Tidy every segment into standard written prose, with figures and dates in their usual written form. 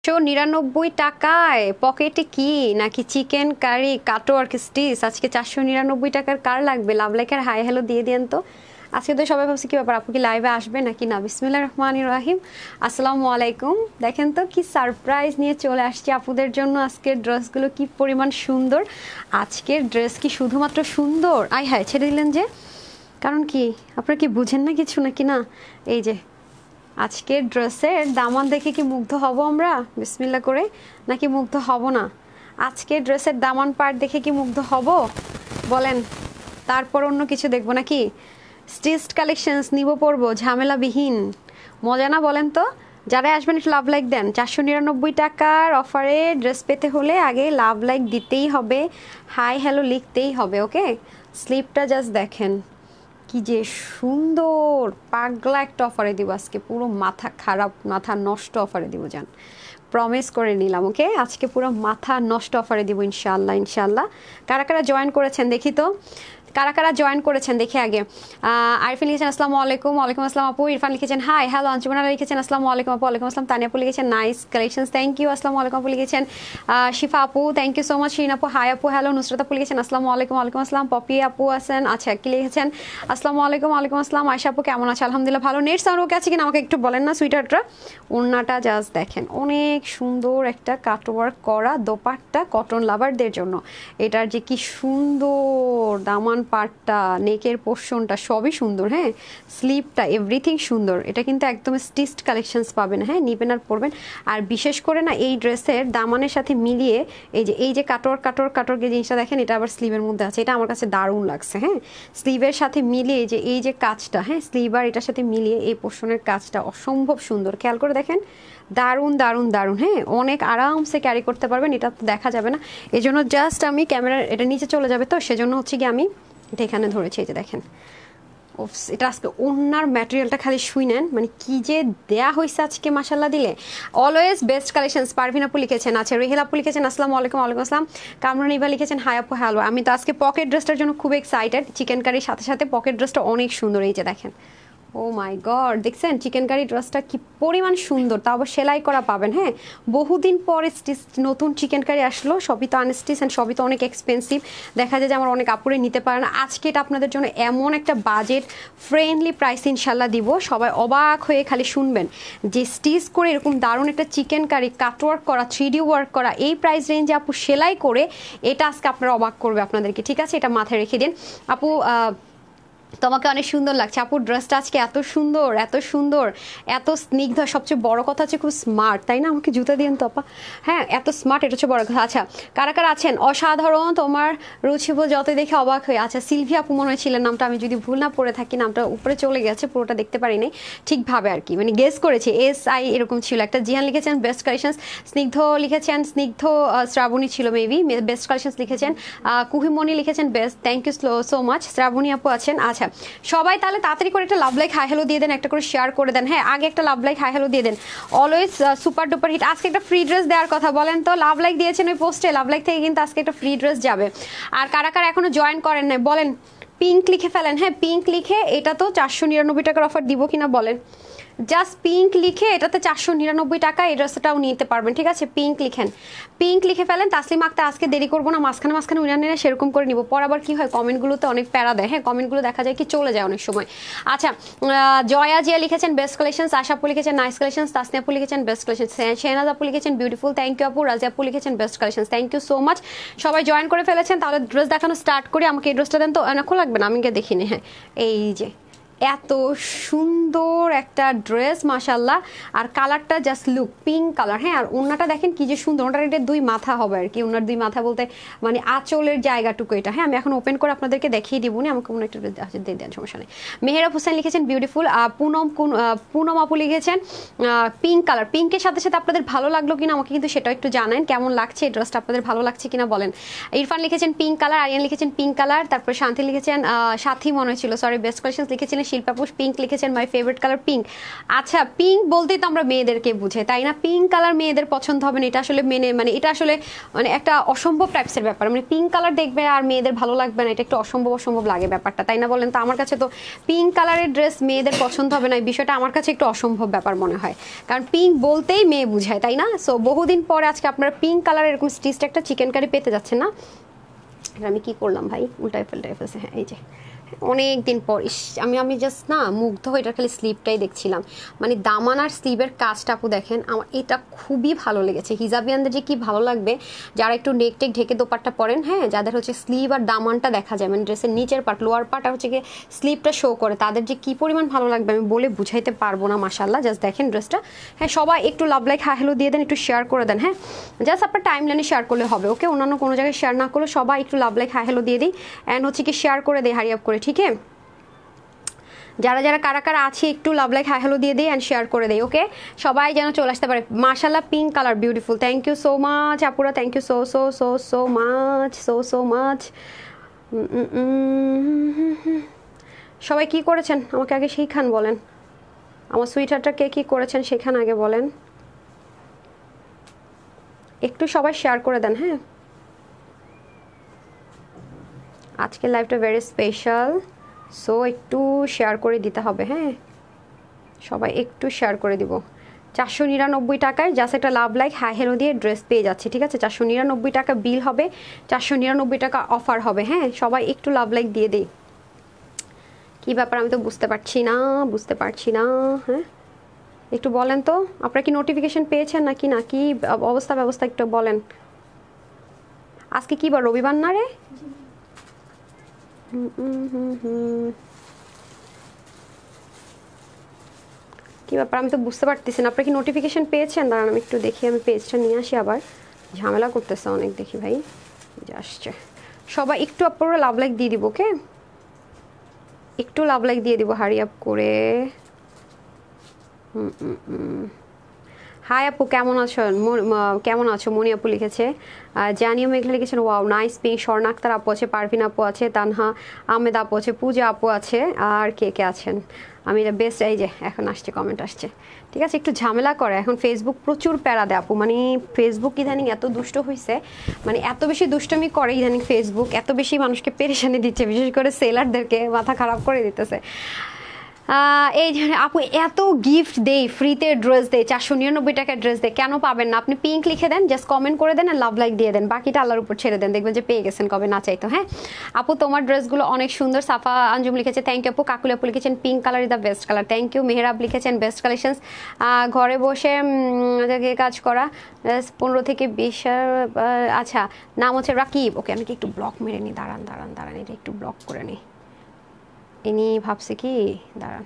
499 টাকায় পকেটে কি নাকি চিকেন কারি কাটোয়ার স্টিচ আজকে 499 টাকার কার লাগবে? লাভ লাইকের হাই হ্যালো দিয়ে দেন তো। আজকে তো সবাই ভাবছে কি ব্যাপার, আপু কি লাইভে আসবে নাকি না। বিসমিল্লাহির রহমানির রহিম, আসসালামু আলাইকুম। দেখেন তো কি সারপ্রাইজ নিয়ে চলে আসছি আপুদের জন্য। আজকের ড্রেসগুলো কি পরিমাণ সুন্দর। আজকের ড্রেস কি শুধুমাত্র সুন্দর, আয় হায় ছেড়ে দিলেন যে, কারণ কি আপনারা কি বুঝেন না কিছু নাকি না। এই যে আজকের ড্রেসের দামান দেখে কি মুগ্ধ হব আমরা বিসমিল্লাহ করে, নাকি মুগ্ধ হব না? আজকের ড্রেসের দামান পার্ট দেখে কি মুগ্ধ হব বলেন, তারপর অন্য কিছু দেখবো নাকি? স্টিচড কালেকশনস নিব পরবো ঝামেলাবিহীন, মজা না বলেন তো? যারা আসবেন একটু লাভ লাইক দেন। 499 টাকার অফারে ড্রেস পেতে হলে আগে লাভ লাইক দিতেই হবে, হাই হ্যালো লিখতেই হবে। ওকে, স্লিপটা জাস্ট দেখেন কি যে সুন্দর, পাগলা একটা অফারে দিব আজকে, পুরো মাথা খারাপ মাথা নষ্ট অফারে দিব জান, প্রমিস করে নিলাম। ওকে, আজকে পুরো মাথা নষ্ট অফারে দিব ইনশাআল্লাহ ইনশাআল্লাহ। কারা কারা জয়েন করেছেন দেখি তো, কারা কারা জয়েন করেছেন দেখি আগে। আরিফিন লিখেছেন আসসালামু আলাইকুম। ওয়ালাইকুম আসসালাম আপু। ইরফান লিখেছেন হাই হ্যালো। আঞ্জুমানা লিখেছেন আসসালামু আলাইকুম আপু। ওয়ালাইকুম আসসালাম। তানিয়া আপু লিখেছেন নাইস কালেকশনস, থ্যাংক ইউ। আসসালামু আলাইকুম আপু লিখেছেন। শিফা আপু thank you so much. Shirin আপু হাই আপু হ্যালো। নুসরাত আপু লিখেছেন আসসালামু আলাইকুম। ওয়ালাইকুম আসসালাম। পপি আপু আছেন, আচ্ছা কি লিখেছেন আসসালামু আলাইকুম। ওয়ালাইকুম আসসালাম। আয়শা আপু কেমন আছে? আলহামদুলিল্লাহ ভালো। নেট সাউন্ড ওকে আছে কিনা আমাকে একটু বলেন না সুইটারটা। ওড়নাটা জাস্ট দেখেন, অনেক সুন্দর একটা কাটওয়ার্ক করা দোপাট্টা কটন লাভারদের জন্য। এটার যে কি সুন্দর দামান পাটটা, নেকের পোর্শনটা সবই সুন্দর। হ্যাঁ, স্লিপটা এভরিথিং সুন্দর। এটা কিন্তু একদম স্টিচড কালেকশনস পাবেন। হ্যাঁ, নিবেন আর পরবেন। আর বিশেষ করে না এই ড্রেসের দামানের সাথে মিলিয়ে এই যে কাটোয়ার যে জিনিসটা দেখেন, এটা আবার স্লিভের মধ্যে আছে, এটা আমার কাছে দারুণ লাগছে। হ্যাঁ, স্লিভের সাথে মিলিয়ে এই যে কাজটা, হ্যাঁ স্লিভ আর এটার সাথে মিলিয়ে এই পোর্শনের কাজটা অসম্ভব সুন্দর। খেয়াল করে দেখেন, দারুণ দারুণ দারুণ। হ্যাঁ, অনেক আরামসে ক্যারি করতে পারবেন। এটা তো দেখা যাবে না, এই জন্য জাস্ট আমি ক্যামেরার এটা নিচে চলে যাবে, তো সেজন্য হচ্ছে কি আমি এটা এখানে ধরেছি। এই যে দেখেন, এটা আজকে ওনার ম্যাটেরিয়ালটা খালি শুই নেন, মানে কি যে দেয়া হয়েছে আজকে মাশাল্লাহ দিলে। Always best collections. পারভিন আপু লিখেছেন, আচ্ছা রেহেল আপু লিখেছেন আসসালামু আলাইকুম। ওয়ালাইকুম আসসালাম। কামরুন ইভা লিখেছেন হাই আপু হ্যালো। আমি তো আজকে পকেট ড্রেসটার জন্য খুব এক্সাইটেড। চিকেন কারির সাথে সাথে পকেট ড্রেসটা অনেক সুন্দর। এই যে দেখেন, ও মাই গড, দেখছেন চিকেন কারি ড্রেসটা কি পরিমাণ সুন্দর, তাও আবার সেলাই করা পাবেন। হ্যাঁ, বহুদিন পরে স্টিচ নতুন চিকেন কারি আসলো, সবই তো আনস্টিচ অ্যান্ড সবই তো অনেক এক্সপেন্সিভ। দেখা যায় যে আমার অনেক আপুরে নিতে পারে না। আজকে এটা আপনাদের জন্য এমন একটা বাজেট ফ্রেন্ডলি প্রাইস ইনশাল্লাহ দিব, সবাই অবাক হয়ে খালি শুনবেন যে স্টিচ করে এরকম দারুণ একটা চিকেন কারি কাটওয়ার্ক করা 3D ওয়ার্ক করা এই প্রাইস রেঞ্জে আপু সেলাই করে, এটা আজকে আপনারা অবাক করবে আপনাদেরকে। ঠিক আছে, এটা মাথায় রেখে দিন আপু। তোমাকে অনেক সুন্দর লাগছে আপুর ড্রেসটা আজকে, এত সুন্দর এত সুন্দর এত স্নিগ্ধ, সবচেয়ে বড় কথা হচ্ছে খুব স্মার্ট, তাই না? আমাকে জুতা দিন তো আপা। হ্যাঁ, এত স্মার্ট, এটা হচ্ছে বড় কথা। আচ্ছা, কারা কারা আছেন? অসাধারণ, তোমার রুচিবোধ যতই দেখে অবাক হয়ে। আচ্ছা, সিলভিয়া আপু মনে হয়েছিলেন নামটা, আমি যদি ভুল না পড়ে থাকি, নামটা উপরে চলে গেছে, পুরোটা দেখতে পারিনি ঠিকভাবে আর কি, মানে গেস করেছি SI এরকম ছিল একটা। জিয়ান লিখেছেন বেস্ট কালেকশনস। স্নিগ্ধ লিখেছেন, স্নিগ্ধ শ্রাবণী ছিল মেবি, বেস্ট কালেকশনস লিখেছেন। কুহিমণি লিখেছেন best, thank you so much. Srabani আপু আছেন। আচ্ছা সবাই তাহলে তাড়াতাড়ি করে একটা লাভ লাইক হাই হ্যালো দিয়ে দেন, একটা করে শেয়ার করে দেন। হ্যাঁ, আগে একটা লাভ লাইক হাই হ্যালো দিয়ে দেন। Always super duper hit. আজকে একটা ফ্রি ড্রেস দেওয়ার কথা বলেন তো, লাভ লাইক দিয়েছেন ওই পোস্টে, লাভ লাইক থেকে কিন্তু আজকে একটা ফ্রি ড্রেস যাবে। আর কারা কারা এখনো জয়েন করেন নাই বলেন, পিঙ্ক লিখে ফেলেন। হ্যাঁ, পিঙ্ক লিখে এটা তো 499 টাকার অফার দিব কিনা বলেন। জাস্ট পিঙ্ক লিখে এটাতে 499 টাকা এই ড্রেসটাও নিতে পারবেন। ঠিক আছে, পিঙ্ক লিখেন, পিঙ্ক লিখে ফেলেন। তাসলিম আক্তার আজকে দেরি করবো না, মাঝখানে উইনার নিয়ে সেরকম করে নিব। পর আবার কি হয়, কমেন্টগুলোতে অনেক প্যারা দেয়। হ্যাঁ, কমেন্টগুলো দেখা যায় কি চলে যায় অনেক সময়। আচ্ছা, জয়া জিয়া লিখেছেন বেস্ট কালেকশনস। আশা আপু লিখেছেন নাইস কালেকশনস। তাসনিয়া আপু লিখেছেন বেস্ট কালেকশন। শেহনাজ আপু লিখেছেন বিউটিফুল, থ্যাংক ইউ আপু। রাজিয়া আপু লিখেছেন best collections, thank you so much. সবাই জয়েন করে ফেলেছেন, তাহলে ড্রেস দেখানো স্টার্ট করি। আমাকে এই ড্রেসটা দেন তো, এখন লাগবে না, আমি দেখিনি। হ্যাঁ, এই যে এত সুন্দর একটা ড্রেস মাশাল্লাহ, আর কালারটা জাস্ট লুক পিঙ্ক কালার। হ্যাঁ, আর ওনাটা দেখেন কি যে সুন্দর, ওনার এটা 2 মাথা হবে আর কি, ওনার 2 মাথা বলতে মানে আঁচলের জায়গাটুকু এটা। হ্যাঁ, আমি এখন ওপেন করে আপনাদেরকে দেখিয়ে দিব না, আমাকে কোনো একটা দিয়ে দেন, সমস্যা নেই। মেহেরাব হোসেন লিখেছেন বিউটিফুল। পুনম আপু লিখেছেন পিঙ্ক কালার। পিঙ্কের সাথে সাথে আপনাদের ভালো লাগলো কিনা আমাকে কিন্তু সেটা একটু জানেন, কেমন লাগছে এই ড্রেসটা, আপনাদের ভালো লাগছে কিনা বলেন। ইরফান লিখেছেন পিঙ্ক কালার, আরিয়ান লিখেছেন পিঙ্ক কালার, তারপর শান্তি লিখেছেন সাথী মনে হয়েছিল, সরি বেস্ট কালেকশনস লিখেছিলেন শিল্পাপুষ পিঙ্ক লিখেছেন, মাই ফেভারিট কালার পিঙ্ক। আচ্ছা, পিঙ্ক বলতেই তো আমরা মেয়েদেরকে বুঝে, তাই না? পিঙ্ক কালার মেয়েদের পছন্দ হবে না, এটা আসলে এটা আসলে মানে একটা অসম্ভব টাইপসের ব্যাপার। মানে পিঙ্ক কালার দেখবে আর মেয়েদের ভালো লাগবে না, এটা একটু অসম্ভব লাগে ব্যাপারটা, তাই না বলেন? তো আমার কাছে তো পিঙ্ক কালারের ড্রেস মেয়েদের পছন্দ হবে না, এই বিষয়টা আমার কাছে একটু অসম্ভব ব্যাপার মনে হয়, কারণ পিঙ্ক বলতেই মেয়ে বুঝায়, তাই না? সো বহুদিন পরে আজকে আপনারা পিঙ্ক কালারের এরকম স্টিচড একটা চিকেন কারি পেতে যাচ্ছেন না? আমি কি করলাম ভাই, উল্টাই ফেলছে। হ্যাঁ, এই যে অনেক দিন পর আমি জাস্ট না মুগ্ধ হয়ে এটা খালি স্লিভটাই দেখছিলাম, মানে দামান আর স্লিভের কাজটা আপু দেখেন, আমার এটা খুবই ভালো লেগেছে। হিজাবিয়ানদের যে কি ভালো লাগবে যারা একটু নেক টেক ঢেকে দোপাট্টা পরেন, হ্যাঁ, যাদের হচ্ছে স্লিভ আর দামানটা দেখা যায়, মানে ড্রেসের নিচের পার্ট লোয়ার পার্ট আর হচ্ছে গিয়ে স্লিভটা শো করে, তাদের যে কি পরিমাণ ভালো লাগবে আমি বলে বুঝাইতে পারবো না। মাশাআল্লাহ, জাস্ট দেখেন ড্রেসটা। হ্যাঁ, সবাই একটু লাভ লাইক হাই হ্যালো দিয়ে দেন, একটু শেয়ার করে দেন। হ্যাঁ, জাস্ট আপনার টাইম লাইনে শেয়ার করলে হবে, ওকে? অন্যান্য কোনো জায়গায় শেয়ার না করলে সবাই একটু লাভ লাইক হাই হ্যালো দিয়ে দিই, অ্যান্ড হচ্ছে কি শেয়ার করে দেয় হারি আপ করে, ঠিক আছে? যারা যারা কারা কারা আছে একটু লাভ লাইক হাই হ্যালো দিয়ে দিই অ্যান্ড শেয়ার করে দেই, ওকে? সবাই যেন চলে আসতে পারে। মাশাআল্লাহ, pink colour beautiful, thank you so much আপুরা, থ্যাংক ইউ সো মাচ। সবাই কি করেছেন আমাকে আগে সেইখান বলেন, আমার সুইটারটা কে কি করেছেন সেখান আগে বলেন, একটু সবাই শেয়ার করে দেন। হ্যাঁ, আজকের লাইভটা ভেরি স্পেশাল, সো একটু শেয়ার করে দিতে হবে। হ্যাঁ, সবাই একটু শেয়ার করে দিব। 499 টাকায় জাস্ট একটা লাভ লাইক হাই হেলো দিয়ে ড্রেস পেয়ে যাচ্ছে, ঠিক আছে? 499 টাকা বিল হবে, 499 টাকা অফার হবে। হ্যাঁ, সবাই একটু লাভ লাইক দিয়ে দিই। কি ব্যাপার আমি তো বুঝতে পারছি না। হ্যাঁ, একটু বলেন তো আপনারা কি নোটিফিকেশন পেয়েছেন নাকি না, কি ব্যবস্থা একটু বলেন। আজকে কি বার, রবিবার না রে? কি ব্যাপার আমি তো বুঝতে পারতেছি না, আপনারা কি নোটিফিকেশন পেয়েছেন? দাঁড়ান আমি একটু দেখি, আমি পেজটা নিয়ে আসি, আবার ঝামেলা করতেছে অনেক, দেখি ভাই যে আসছে। সবাই একটু আপনারা লাভ লাইক দিয়ে দিব, ওকে? একটু লাভ লাইক দিয়ে দিব হারি আপ করে। হাই আপু, কেমন আছো? মনি আপু লিখেছে, জানিও মেঘলা লিখেছেন ওয়াও নাইস পিঙ্ক। স্বর্ণ আক্তার আপু আছে, পারভিন আপু আছে, তানহা আহমেদ আপু আছে, পূজা আপু আছে, আর কে কে আছেন? আমি বেস্ট, এই যে এখন আসছে, কমেন্ট আসছে, ঠিক আছে? একটু ঝামেলা করে এখন ফেসবুক, প্রচুর প্যারা দেয় আপু, মানে ফেসবুক ইদানিং এত দুষ্ট হয়েছে, মানে এত বেশি দুষ্টমি করে ইদানিং ফেসবুক, এত বেশি মানুষকে পেরেশানি দিচ্ছে, বিশেষ করে সেলারদেরকে মাথা খারাপ করে দিতেছে। এই আপু এত গিফট দেই, ফ্রিতে ড্রেস দেয়, 499 টাকার ড্রেস দেয়, কেন পাবেন না? আপনি পিঙ্ক লিখে দেন, জাস্ট কমেন্ট করে দেন আর লাভ লাইক দিয়ে দেন, বাকিটা আল্লাহর উপর ছেড়ে দেন, দেখবেন যে পেয়ে গেছেন কবে না চাইতো। হ্যাঁ আপু, তোমার ড্রেসগুলো অনেক সুন্দর। সাফা আঞ্জুম লিখেছে থ্যাংক ইউ আপু। কাকুল আপু লিখেছেন pink colour is the best colour, thank you. Mehrab লিখেছেন বেস্ট কালেকশনস, ঘরে বসে কাজ করা 15 থেকে 20। আচ্ছা, নাম হচ্ছে রাকিব, ওকে? আমি কি একটু ব্লক মেরে নিই, দাঁড়ান, এটা একটু ব্লক করে নিই। ইনি ভাবছে কি, দাঁড়ান,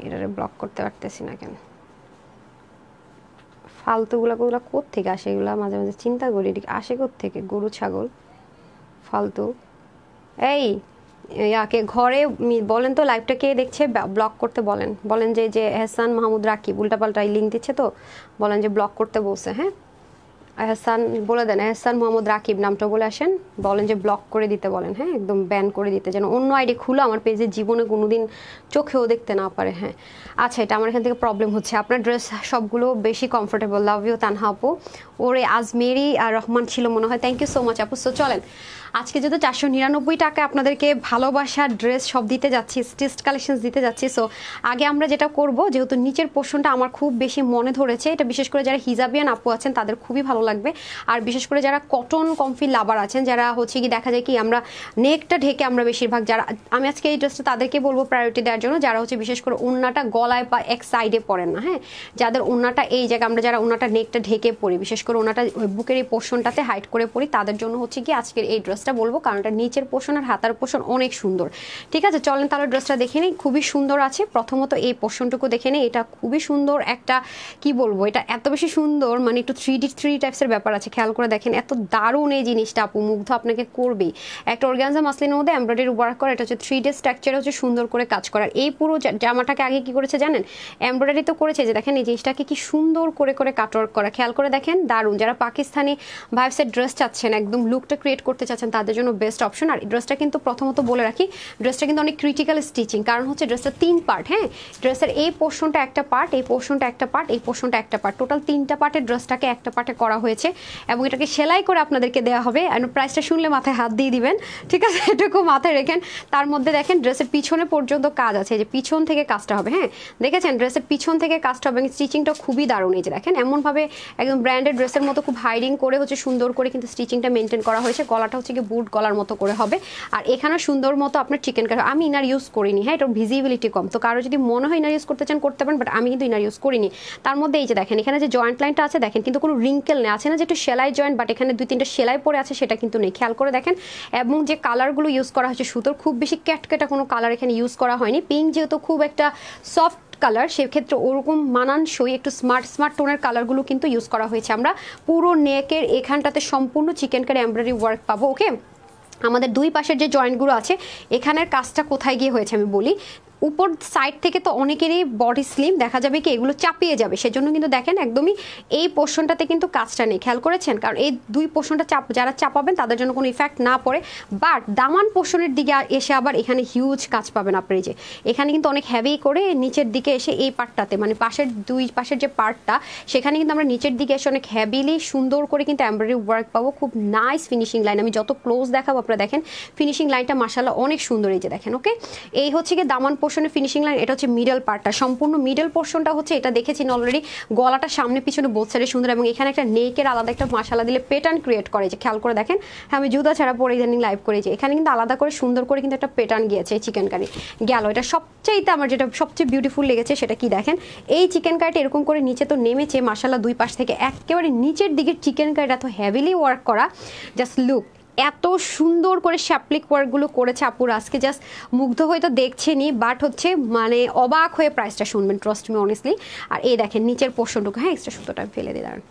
এটারে ব্লক করতে পারতেছি না কেন, ফালতুগুলা কোত্থেকে আসে, এগুলা মাঝে মাঝে চিন্তা করি আসে কোত্থেকে, গরু ছাগল ফালতু। এই ইয়াকে ঘরে বলেন তো, লাইভটা কে দেখছে ব্লক করতে বলেন যে এহসান মাহমুদ রাকিব উল্টাপাল্টা লিঙ্ক দিচ্ছে, তো বলেন যে ব্লক করতে বলছে। হ্যাঁ, এহসান বলে দেন, এহসান মোহাম্মদ রাকিব নামটা বলে আসেন, বলেন যে ব্লক করে দিতে বলেন। হ্যাঁ, একদম ব্যান করে দিতে, যেন অন্য আইডি খুলে আমার পেজে জীবনে কোনোদিন চোখেও দেখতে না পারে। হ্যাঁ, আচ্ছা, এটা আমার এখান থেকে প্রবলেম হচ্ছে। আপনার ড্রেস সবগুলো বেশি কমফোর্টেবল, লাভ ইউ তানহা আপু। ওরে আজমেরি আর রহমান ছিল মনে হয়, থ্যাংক ইউ সো মাচ আপু। সো চলেন আজকে যেহেতু 499 টাকা আপনাদেরকে ভালোবাসার ড্রেস সব দিতে যাচ্ছি, স্টিচড কালেকশন দিতে যাচ্ছি। সো আগে আমরা যেটা করব, যেহেতু নিচের পোর্শনটা আমার খুব বেশি মনে ধরেছে, এটা বিশেষ করে যারা হিজাবিয়ান আপু আছেন তাদের খুবই ভালো লাগবে, আর বিশেষ করে যারা কটন কমফি লাভার আছেন, যারা হচ্ছে কি দেখা যায় কি আমরা নেকটা ঢেকে আমরা বেশিরভাগ যারা, আমি আজকে এই ড্রেসটা তাদেরকে বলবো প্রায়োরিটি দেওয়ার জন্য, যারা হচ্ছে বিশেষ করে ওড়নাটা গলায় বা এক সাইডে পরেন না। হ্যাঁ, যাদের ওড়নাটা এই জায়গায়, আমরা যারা ওড়নাটা নেকটা ঢেকে পরি, বিশেষ করে ওড়নাটা বুকের এই পোর্শনটাতে হাইট করে পরি, তাদের জন্য হচ্ছে কি আজকের এই ড্রেসটা বলবো, কারণ এটা নিচের পোর্শন আর হাতার পোর্শন অনেক সুন্দর। ঠিক আছে, চলেন তাহলে ড্রেসটা দেখে নিই, খুবই সুন্দর আছে। প্রথমত এই পোর্শনটুকু দেখে নিই, এটা খুবই সুন্দর একটা, কি বলবো, এটা এত বেশি সুন্দর, মানে একটু থ্রি টাইপসের ব্যাপার আছে, খেয়াল করে দেখেন, এত দারুণ এই জিনিসটা আপু, মুগ্ধ আপনাকে করবেই। একটা অর্গানজা মাসলিনের মধ্যে এমব্রয়ডারি ওয়ার্ক করা, এটা হচ্ছে 3D স্ট্রাকচারে হচ্ছে সুন্দর করে কাজ করার। এই পুরো জামাটাকে আগে কি করেছে জানেন, এমব্রয়ডারি তো করেছে, যে দেখেন এই জিনিসটাকে কি সুন্দর করে কাটওয়ার্ক করা, খেয়াল করে দেখেন, দারুণ। যারা পাকিস্তানি ভাইবসের ড্রেস চাচ্ছেন, একদম লুকটা ক্রিয়েট করতে চাচ্ছেন, তাদের জন্য বেস্ট অপশন। আর ড্রেসটা কিন্তু প্রথমত বলে রাখি, ড্রেসটা কিন্তু অনেক ক্রিটিক্যাল স্টিচিং, কারণ হচ্ছে ড্রেসটা 3 পার্ট। হ্যাঁ, ড্রেসের এই পোর্শনটা একটা পার্ট, এই পোর্শনটা একটা পার্ট, এই পোর্শনটা একটা পার্ট, টোটাল 3টা পার্টের ড্রেসটাকে একটা পার্টে করা হয়েছে এবং এটাকে সেলাই করে আপনাদেরকে দেওয়া হবে। আর প্রাইসটা শুনলে মাথায় হাত দিয়ে দিবেন, ঠিক আছে, এটুকু মাথায় রেখেন। তার মধ্যে দেখেন ড্রেসের পিছনে পর্যন্ত কাজ আছে, যে পিছন থেকে কাজটা হবে। হ্যাঁ, দেখেছেন ড্রেসের পিছন থেকে কাজটা হবে, স্টিচিংটা খুবই দারুণ। এই যে দেখেন এমনভাবে একদম ব্র্যান্ডেড ড্রেসের মতো খুব হাইডিং করে হচ্ছে সুন্দর করে কিন্তু স্টিচিংটা মেনটেন করা হয়েছে। গলাটা হচ্ছে কি বুট গলার মতো করে হবে। আর এখানে সুন্দর মতো আপনার চিকেন কারি, আমি ইনার ইউজ করিনি। হ্যাঁ, এটার ভিজিবিলিটি কম, তো কারো যদি মনে হয় ইনার ইউজ করতে চান করতে পারেন, বাট আমি কিন্তু ইনার ইউজ করিনি। তার মধ্যে এই যে দেখেন এখানে যে জয়েন্ট লাইনটা আছে দেখেন, কিন্তু কোনো রিঙ্কেল নেই, আছে না যে একটু সেলাই জয়েন্ট, বাট এখানে 2-3টা সেলাই পরে আছে, সেটা কিন্তু নেই, খেয়াল করে দেখেন। এবং যে কালারগুলো ইউজ করা হচ্ছে সুতোর, খুব বেশি ক্যাটকেটা কোনো কালার এখানে ইউজ করা হয়নি। পিঙ্ক যেহেতু খুব একটা সফট কালার, সেক্ষেত্রে ওরকম মানানসই একটু স্মার্ট টোনের কালারগুলো কিন্তু ইউজ করা হয়েছে। আমরা পুরো নেকের এখানটাতে সম্পূর্ণ চিকেন কারি এমব্রয়ডারি ওয়ার্ক পাবো। ওকে, আমাদের দুই পাশের যে জয়েন্টগুলো আছে এখানের কাজটা কোথায় গিয়ে হয়েছে আমি বলি। উপর সাইড থেকে তো অনেকেরই বডি স্লিম, দেখা যাবে কি এগুলো চাপিয়ে যাবে, সেজন্য কিন্তু দেখেন একদমই এই পোর্শনটাতে কিন্তু কাজটা নেই, খেয়াল করেছেন, কারণ এই দুই পোর্শনটা যারা চাপাবেন তাদের জন্য কোনো ইফেক্ট না পড়ে। বাট দামান পোর্শনের দিকে এসে আবার এখানে হিউজ কাজ পাবেন আপনি। যে এখানে কিন্তু অনেক হ্যাভি করে নিচের দিকে এসে এই পার্টটাতে, মানে পাশের দুই পাশের যে পার্টটা, সেখানে কিন্তু আমরা নিচের দিকে এসে অনেক হ্যাভিলি সুন্দর করে কিন্তু এমব্রয়ডারি ওয়ার্ক পাবো। খুব নাইস ফিনিশিং লাইন, আমি যত ক্লোজ দেখাবো আপনারা দেখেন ফিনিশিং লাইনটা মাশাআল্লাহ অনেক সুন্দর। এই যে দেখেন, ওকে, এই হচ্ছে কি দামান পোর্শনের ফিনিশিং লাইন। এটা হচ্ছে মিডল পার্টটা, সম্পূর্ণ মিডল পোর্শনটা হচ্ছে এটা দেখেছি অলরেডি, গলাটা সামনে পিছনে বোথ সাইডে সুন্দর, এবং এখানে একটা নেকের আলাদা একটা মাশাআল্লাহ দিলে প্যাটার্ন ক্রিয়েট করে। যে খেয়াল করে দেখেন, হ্যাঁ আমি জুতা ছাড়া পরে ইদানিং লাইভ করেছি, এখানে কিন্তু আলাদা করে সুন্দর করে কিন্তু একটা প্যাটার্ন গিয়েছে এই চিকেন কারি গেল। এটা সবচেয়ে আমার যেটা সবচেয়ে বিউটিফুল লেগেছে সেটা কি দেখেন, এই চিকেন কারিটা এরকম করে নিচে তো নেমেছে মাশাআল্লাহ, দুই পাশ থেকে একেবারে নিচের দিকে চিকেন কারিটা এত হেভিলি ওয়ার্ক করা, জাস্ট লুক এত সুন্দর করে শ্যাপলিক ওয়ার্কগুলো করেছে আপুর, আজকে জাস্ট মুগ্ধ হয়ে তো দেখছেনই, বাট হচ্ছে মানে অবাক হয়ে প্রাইসটা শুনবেন, ট্রাস্ট মি অনেস্টলি। আর এই দেখেন নিচের পোর্শনটুকু, হ্যাঁ এক্সট্রা সুতোটা ফেলে দিয়ে দাঁড়ান,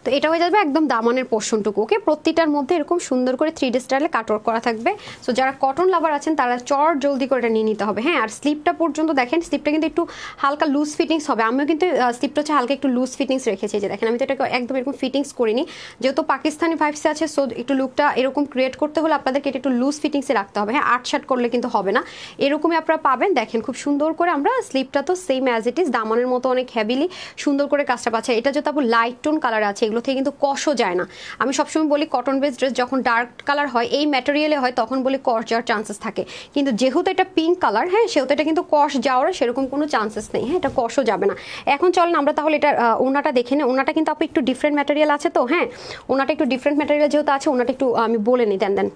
তো এটা হয়ে যাবে একদম দামানের পোর্শনটুকু। ওকে, প্রত্যেকটার মধ্যে এরকম সুন্দর করে 3D স্টাইলে কাটওয়ার্ক করা থাকবে। সো যারা কটন লাভার আছেন তারা জলদি করে এটা নিয়ে নিতে হবে। হ্যাঁ, আর স্লিপটা পর্যন্ত দেখেন, স্লিপটা কিন্তু একটু হালকা লুজ ফিটিংস হবে। আমিও কিন্তু স্লিপটা হচ্ছে হালকা একটু লুজ ফিটিংস রেখেছি। যে দেখেন আমি তো এটাকে একদম এরকম ফিটিংস করিনি, যেহেতু পাকিস্তানি ভাইবসে আছে, সো একটু লুকটা এরকম ক্রিয়েট করতে হলে আপনাদেরকে এটা একটু লুজ ফিটিংসে রাখতে হবে। হ্যাঁ, আটশাট করলে কিন্তু হবে না, এরকমই আপনারা পাবেন। দেখেন খুব সুন্দর করে আমরা স্লিপটা তো সেম অ্যাজ ইট ইজ দামানের মতো অনেক হেভিলি সুন্দর করে কাজটা পাচ্ছে। এটা যেহেতু আপনার লাইট টোন কালার আছে, এগুলো থেকে কিন্তু কষ যায় না। আমি সবসময় বলি কটন বেস ড্রেস যখন ডার্ক কালার হয়, এই ম্যাটেরিয়ালে হয়, তখন বলি কষ যাওয়ার চান্সেস থাকে, কিন্তু যেহেতু এটা পিঙ্ক কালার, হ্যাঁ সেহেতু এটা কিন্তু কষ যাওয়ার সেরকম কোনো চান্সেস নেই। হ্যাঁ, এটা কষও যাবে না। এখন চলেন আমরা তাহলে এটা ওনাটা দেখে নিই। ওনাটা কিন্তু আপনি একটু ডিফারেন্ট ম্যাটেরিয়াল আছে, তো হ্যাঁ ওনাটা একটু ডিফারেন্ট ম্যাটেরিয়াল যেহেতু আছে, ওনাটা একটু আমি বলে নিই, দেন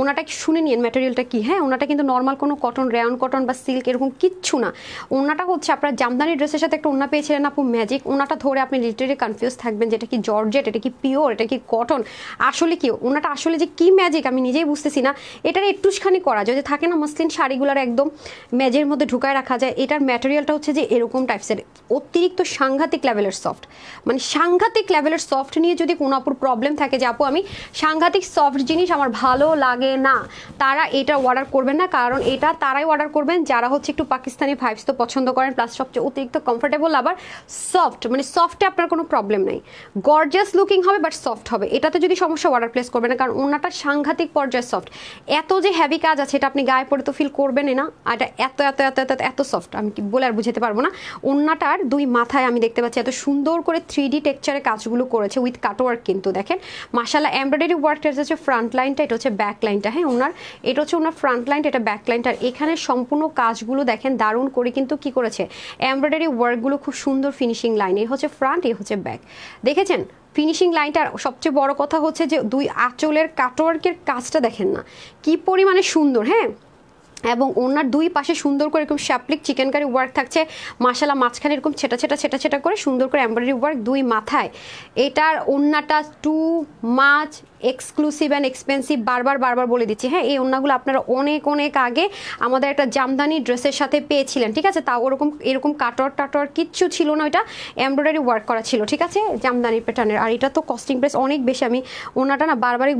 ওনাটা কি শুনে নিন ম্যাটেরিয়ালটা কি। হ্যাঁ, ওনাটা কিন্তু নর্মাল কোনো কটন, রেয়ন কটন বা সিল্ক এরকম কিচ্ছু না। ওনাটা হচ্ছে আপনার জামদানি ড্রেসের সাথে একটা ওনা পেয়েছিলেন আপু ম্যাজিক, ওনাটা ধরে আপনি লিটারেলি কনফিউজ থাকবেন যে এটা কি জর্জেট, এটা কি পিওর, এটা কি কটন, আসলে কি ওনাটা আসলে যে কি ম্যাজিক আমি নিজেই বুঝতেছি না। এটার একটুখানি করা যদি থাকে না মসলিন শাড়িগুলোর একদম ম্যাজের মধ্যে ঢুকায় রাখা যায়, এটার ম্যাটেরিয়ালটা হচ্ছে যে এরকম টাইপসের অতিরিক্ত সাংঘাতিক লেভেলের সফট, মানে সাংঘাতিক লেভেলের সফট নিয়ে যদি কোনো আপুর প্রবলেম থাকে যে আপু আমি সাংঘাতিক সফট জিনিস আমার ভালো লাগে না, তারা এটা অর্ডার করবেন না। কারণ এটা তারাই অর্ডার করবেন যারা হচ্ছে একটু পাকিস্তানি ভাইবস তো পছন্দ করেন, প্লাস সবচেয়ে অতিরিক্ত কমফোর্টেবল, আবার সফট, মানে সফটে আপনার কোনো প্রবলেম নেই, গর্জিয়াস লুকিং হবে বাট সফট হবে। এটাতে যদি সমস্যা অর্ডার প্লেস করবে না, কারণ ওনাটা সাংঘাতিক পর্যায়ে সফট, এত যে হেভি কাজ আছে এটা আপনি গায়ে পরে তো ফিল করবেনই না। আর এটা এত এত এত এত এত সফট আমি কি বলে আর বুঝাতে পারবো না। ওনাটার দুই মাথায় আমি দেখতে পাচ্ছি এত সুন্দর করে 3D টেক্সচারে কাজগুলো করেছে উইথ কাটওয়ার্ক, কিন্তু দেখেন মাশাআল্লাহ এমব্রয়ডারি ওয়ার্কটা হচ্ছে ফ্রন্ট লাইনটা, এটা হচ্ছে ব্যাক লাইনটা। হ্যাঁ, ওনার এটা হচ্ছে ওনার ফ্রন্ট লাইনটা, এটা ব্যাক লাইনটা। এখানে সম্পূর্ণ কাজগুলো দেখেন দারুণ করে কিন্তু কি করেছে, এমব্রয়ডারি ওয়ার্কগুলো খুব সুন্দর ফিনিশিং লাইন, এই হচ্ছে ফ্রন্ট, এই হচ্ছে ব্যাক, দেখেছেন ফিনিশিং লাইনটার। সবচেয়ে বড় কথা হচ্ছে যে দুই আঁচলের কাটওয়ার্কের কাজটা দেখেন না কি পরিমাণে সুন্দর। হ্যাঁ, এবং ওনার দুই পাশে সুন্দর করে এরকম শ্যাপলিক চিকেন কারি ওয়ার্ক থাকছে মাশাআল্লাহ, মাঝখানে এরকম ছেটা ছেটা ছেটা ছেটা করে সুন্দর করে এমব্রয়ডারি ওয়ার্ক দুই মাথায়। এটার ওন্নাটা too much exclusive and expensive, বারবার বলে দিচ্ছি। হ্যাঁ, এই ওন্নাগুলো আপনারা অনেক অনেক আগে আমাদের একটা জামদানি ড্রেসের সাথে পেয়েছিলেন, ঠিক আছে, তাও ওরকম এরকম কাটওয়ার্ক টাটওয়ার্ক কিচ্ছু ছিল না, ওইটা এমব্রয়ডারি ওয়ার্ক করা ছিল, ঠিক আছে, জামদানি প্যাটার্নের। আর এটা তো কস্টিং প্রাইস অনেক বেশি, আমি ওনাটা না বারবারই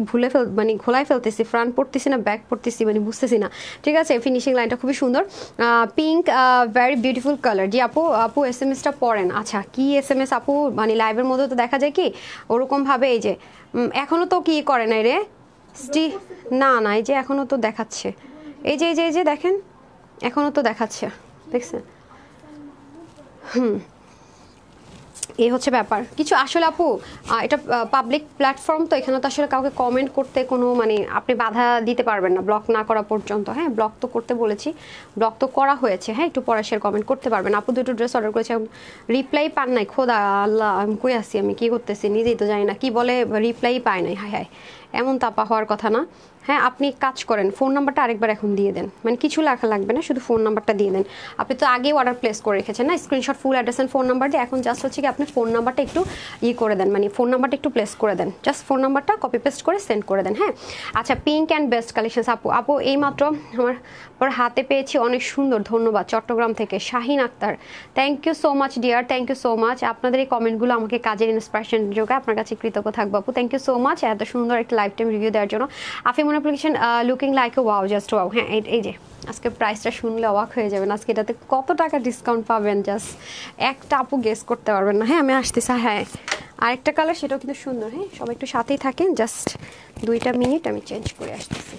মানে ঘোলায় ফেলতেছি, ফ্রন্ট পড়তেছি না ব্যাক পড়তেছি, মানে বুঝতেছি না, ঠিক আছে। ফিনিশিং লাইনটা খুবই সুন্দর, পিঙ্ক ভেরি বিউটিফুল কালার। জি আপু SMS-টা পড়েন। আচ্ছা, কি SMS আপু, মানে লাইভের মধ্যে তো দেখা যায় কি ওরকম ভাবে, এই যে এখনো তো কি করে নাই রে, স্টি না না, এই যে এখনও তো দেখাচ্ছে, এই যে এই যে দেখেন এখনও তো দেখাচ্ছে, দেখছেন? এই হচ্ছে ব্যাপার কিছু আসলে আপু। এটা পাবলিক প্ল্যাটফর্ম, তো এখানে তো আসলে কাউকে কমেন্ট করতে কোনো মানে আপনি বাধা দিতে পারবেন না ব্লক না করা পর্যন্ত। হ্যাঁ, ব্লক তো করতে বলেছি, ব্লক তো করা হয়েছে। হ্যাঁ, একটু পরে শেয়ার কমেন্ট করতে পারবেন। আপু দুটো ড্রেস অর্ডার করেছি, রিপ্লাই পান নাই, খোদা আল্লাহ আমি কই আসি, আমি কী করতেছি নিজেই তো জানি না, কি বলে রিপ্লাই পাই নাই। হায় হায়, এমন তাপা হওয়ার কথা না। হ্যাঁ, আপনি কাজ করেন, ফোন নাম্বারটা আরেকবার এখন দিয়ে দেন, মানে কিছু লেখা লাগবে না, শুধু ফোন নাম্বারটা দিয়ে দেন। আপনি তো আগেই অর্ডার প্লেস করে রেখেছেন না, screenshot full address and phone number দিয়ে, এখন জাস্ট হচ্ছে কি আপনি ফোন নাম্বারটা একটু করে দেন, মানে ফোন নাম্বারটা একটু প্লেস করে দেন, জাস্ট ফোন নাম্বারটা কপি পেস্ট করে সেন্ড করে দেন। হ্যাঁ, আচ্ছা, পিঙ্ক অ্যান্ড বেস্ট কালেকশন আপু এইমাত্র আমার পর হাতে পেয়েছি, অনেক সুন্দর, ধন্যবাদ। চট্টগ্রাম থেকে Shahin Akter, thank you so much dear, thank you so much. আপনাদের এই কমেন্টগুলো আমাকে কাজের ইন্সপিরেশন যোগায়, আপনার কাছে কৃতজ্ঞ থাকবো আপু, থ্যাংক ইউ সো মাচ এত সুন্দর একটা লাইফ টাইম রিভিউ দেওয়ার জন্য। আফিমন application looking like a wow, just wow. হ্যাঁ, এই যে আজকে প্রাইসটা শুনলে অবাক হয়ে যাবেন, আজকে এটাতে কত টাকা ডিসকাউন্ট পাবেন জাস্ট একটা আপু গেস করতে পারবেন না। হ্যাঁ, আমি আসতেছি। হ্যাঁ, আরেকটা কালার, সেটাও কিন্তু সুন্দর। হ্যাঁ, সবাই একটু সাথেই থাকেন, জাস্ট 2 মিনিট, আমি চেঞ্জ করে আসতেছি।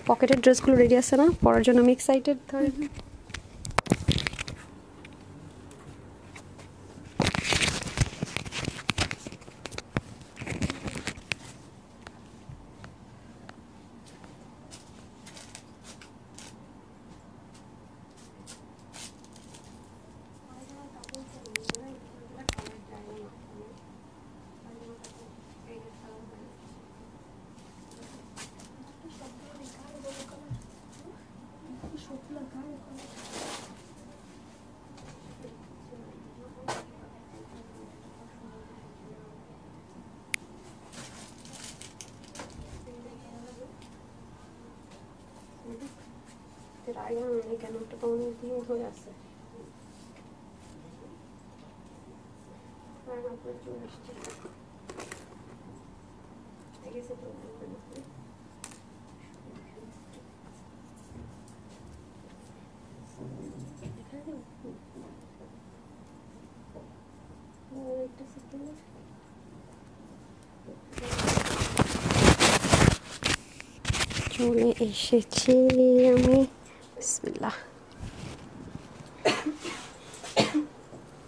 পকেটের ড্রেসগুলো রেডি আছে না পরার জন্য? আমি এক্সাইটেড। ধরেন কেন একটা অনেক দিন হয়ে আছে, চলে আসছে। চলে এসেছি আমি, বিসমিল্লাহ।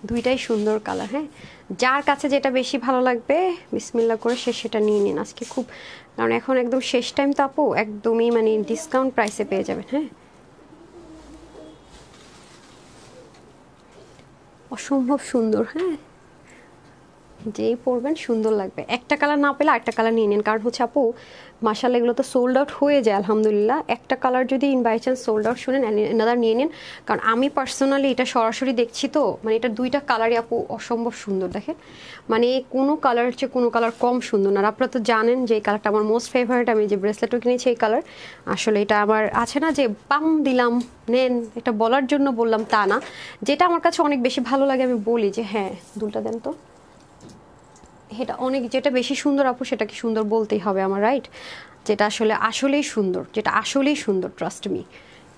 দুইটাই সুন্দর কালার। হ্যাঁ, যার কাছে যেটা বেশি ভালো লাগবে বিসমিল্লাহ করে সেটা নিয়ে নিন আজকে, খুব, কারণ এখন একদম শেষ টাইম তো আপু, একদমই মানে ডিসকাউন্ট প্রাইসে পেয়ে যাবেন। হ্যাঁ, অসম্ভব সুন্দর। হ্যাঁ, যেই পরবেন সুন্দর লাগবে। একটা কালার না পেলে আরেকটা কালার নিয়ে নিন, কারণ হচ্ছে আপু মাশাআল্লাহ এগুলো তো সোল্ড আউট হয়ে যায় আলহামদুলিল্লাহ। একটা কালার যদি in by chance sold out শুনেন, এনাদার নিয়ে নিন, কারণ আমি পার্সোনালি এটা সরাসরি দেখছি তো, মানে এটা দুইটা কালারই আপু অসম্ভব সুন্দর। দেখেন, মানে কোনো কালার চেয়ে কোনো কালার কম সুন্দর না। আপনারা তো জানেন যে এই কালারটা আমার মোস্ট ফেভারিট, আমি যে ব্রেসলেটও কিনেছি এই কালার। আসলে এটা আমার আছে না যে পাম দিলাম নেন, এটা বলার জন্য বললাম তা না, যেটা আমার কাছে অনেক বেশি ভালো লাগে আমি বলি যে হ্যাঁ দুলটা দেন তো, এটা অনেক, যেটা বেশি সুন্দর আপু সেটাকে সুন্দর বলতেই হবে আমার, রাইট? যেটা আসলে আসলেই সুন্দর, যেটা আসলেই সুন্দর, ট্রাস্ট মি।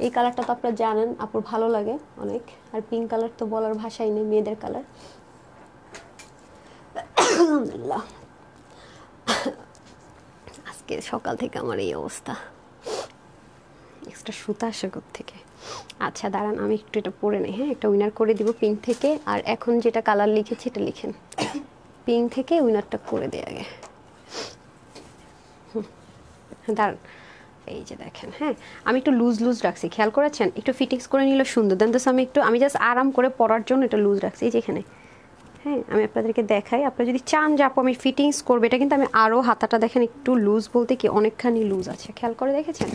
এই কালারটা তো আপনারা জানেন আপুর ভালো লাগে অনেক, আর পিঙ্ক কালার তো বলার ভাষাই নেই, মেয়েদের কালার। আলহামদুলিল্লাহ, আজকে সকাল থেকে আমার এই অবস্থা, এক্সট্রা সুতা আসে থেকে। আচ্ছা দাঁড়ান, আমি একটু এটা পরে নেই। হ্যাঁ, একটা উইনার করে দিব পিঙ্ক থেকে, আর এখন যেটা কালার লিখেছি এটা লিখেন, পিঙ্ক থেকে উইনারটা করে দেয় আগে। দাঁড়ান, এই যে দেখেন। হ্যাঁ, আমি একটু লুজ লুজ রাখছি, খেয়াল করেছেন? একটু ফিটিংস করে নিলে সুন্দর। দেন তো আমি জাস্ট আরাম করে পরার জন্য এটা লুজ রাখছি, এই যে এখানে। হ্যাঁ, আমি আপনাদেরকে দেখাই, আপনারা যদি চান যে আপু আমি ফিটিংস করবো, এটা কিন্তু আমি আরও হাতাটা দেখেন একটু লুজ বলতে কি অনেকখানি লুজ আছে, খেয়াল করে দেখেছেন?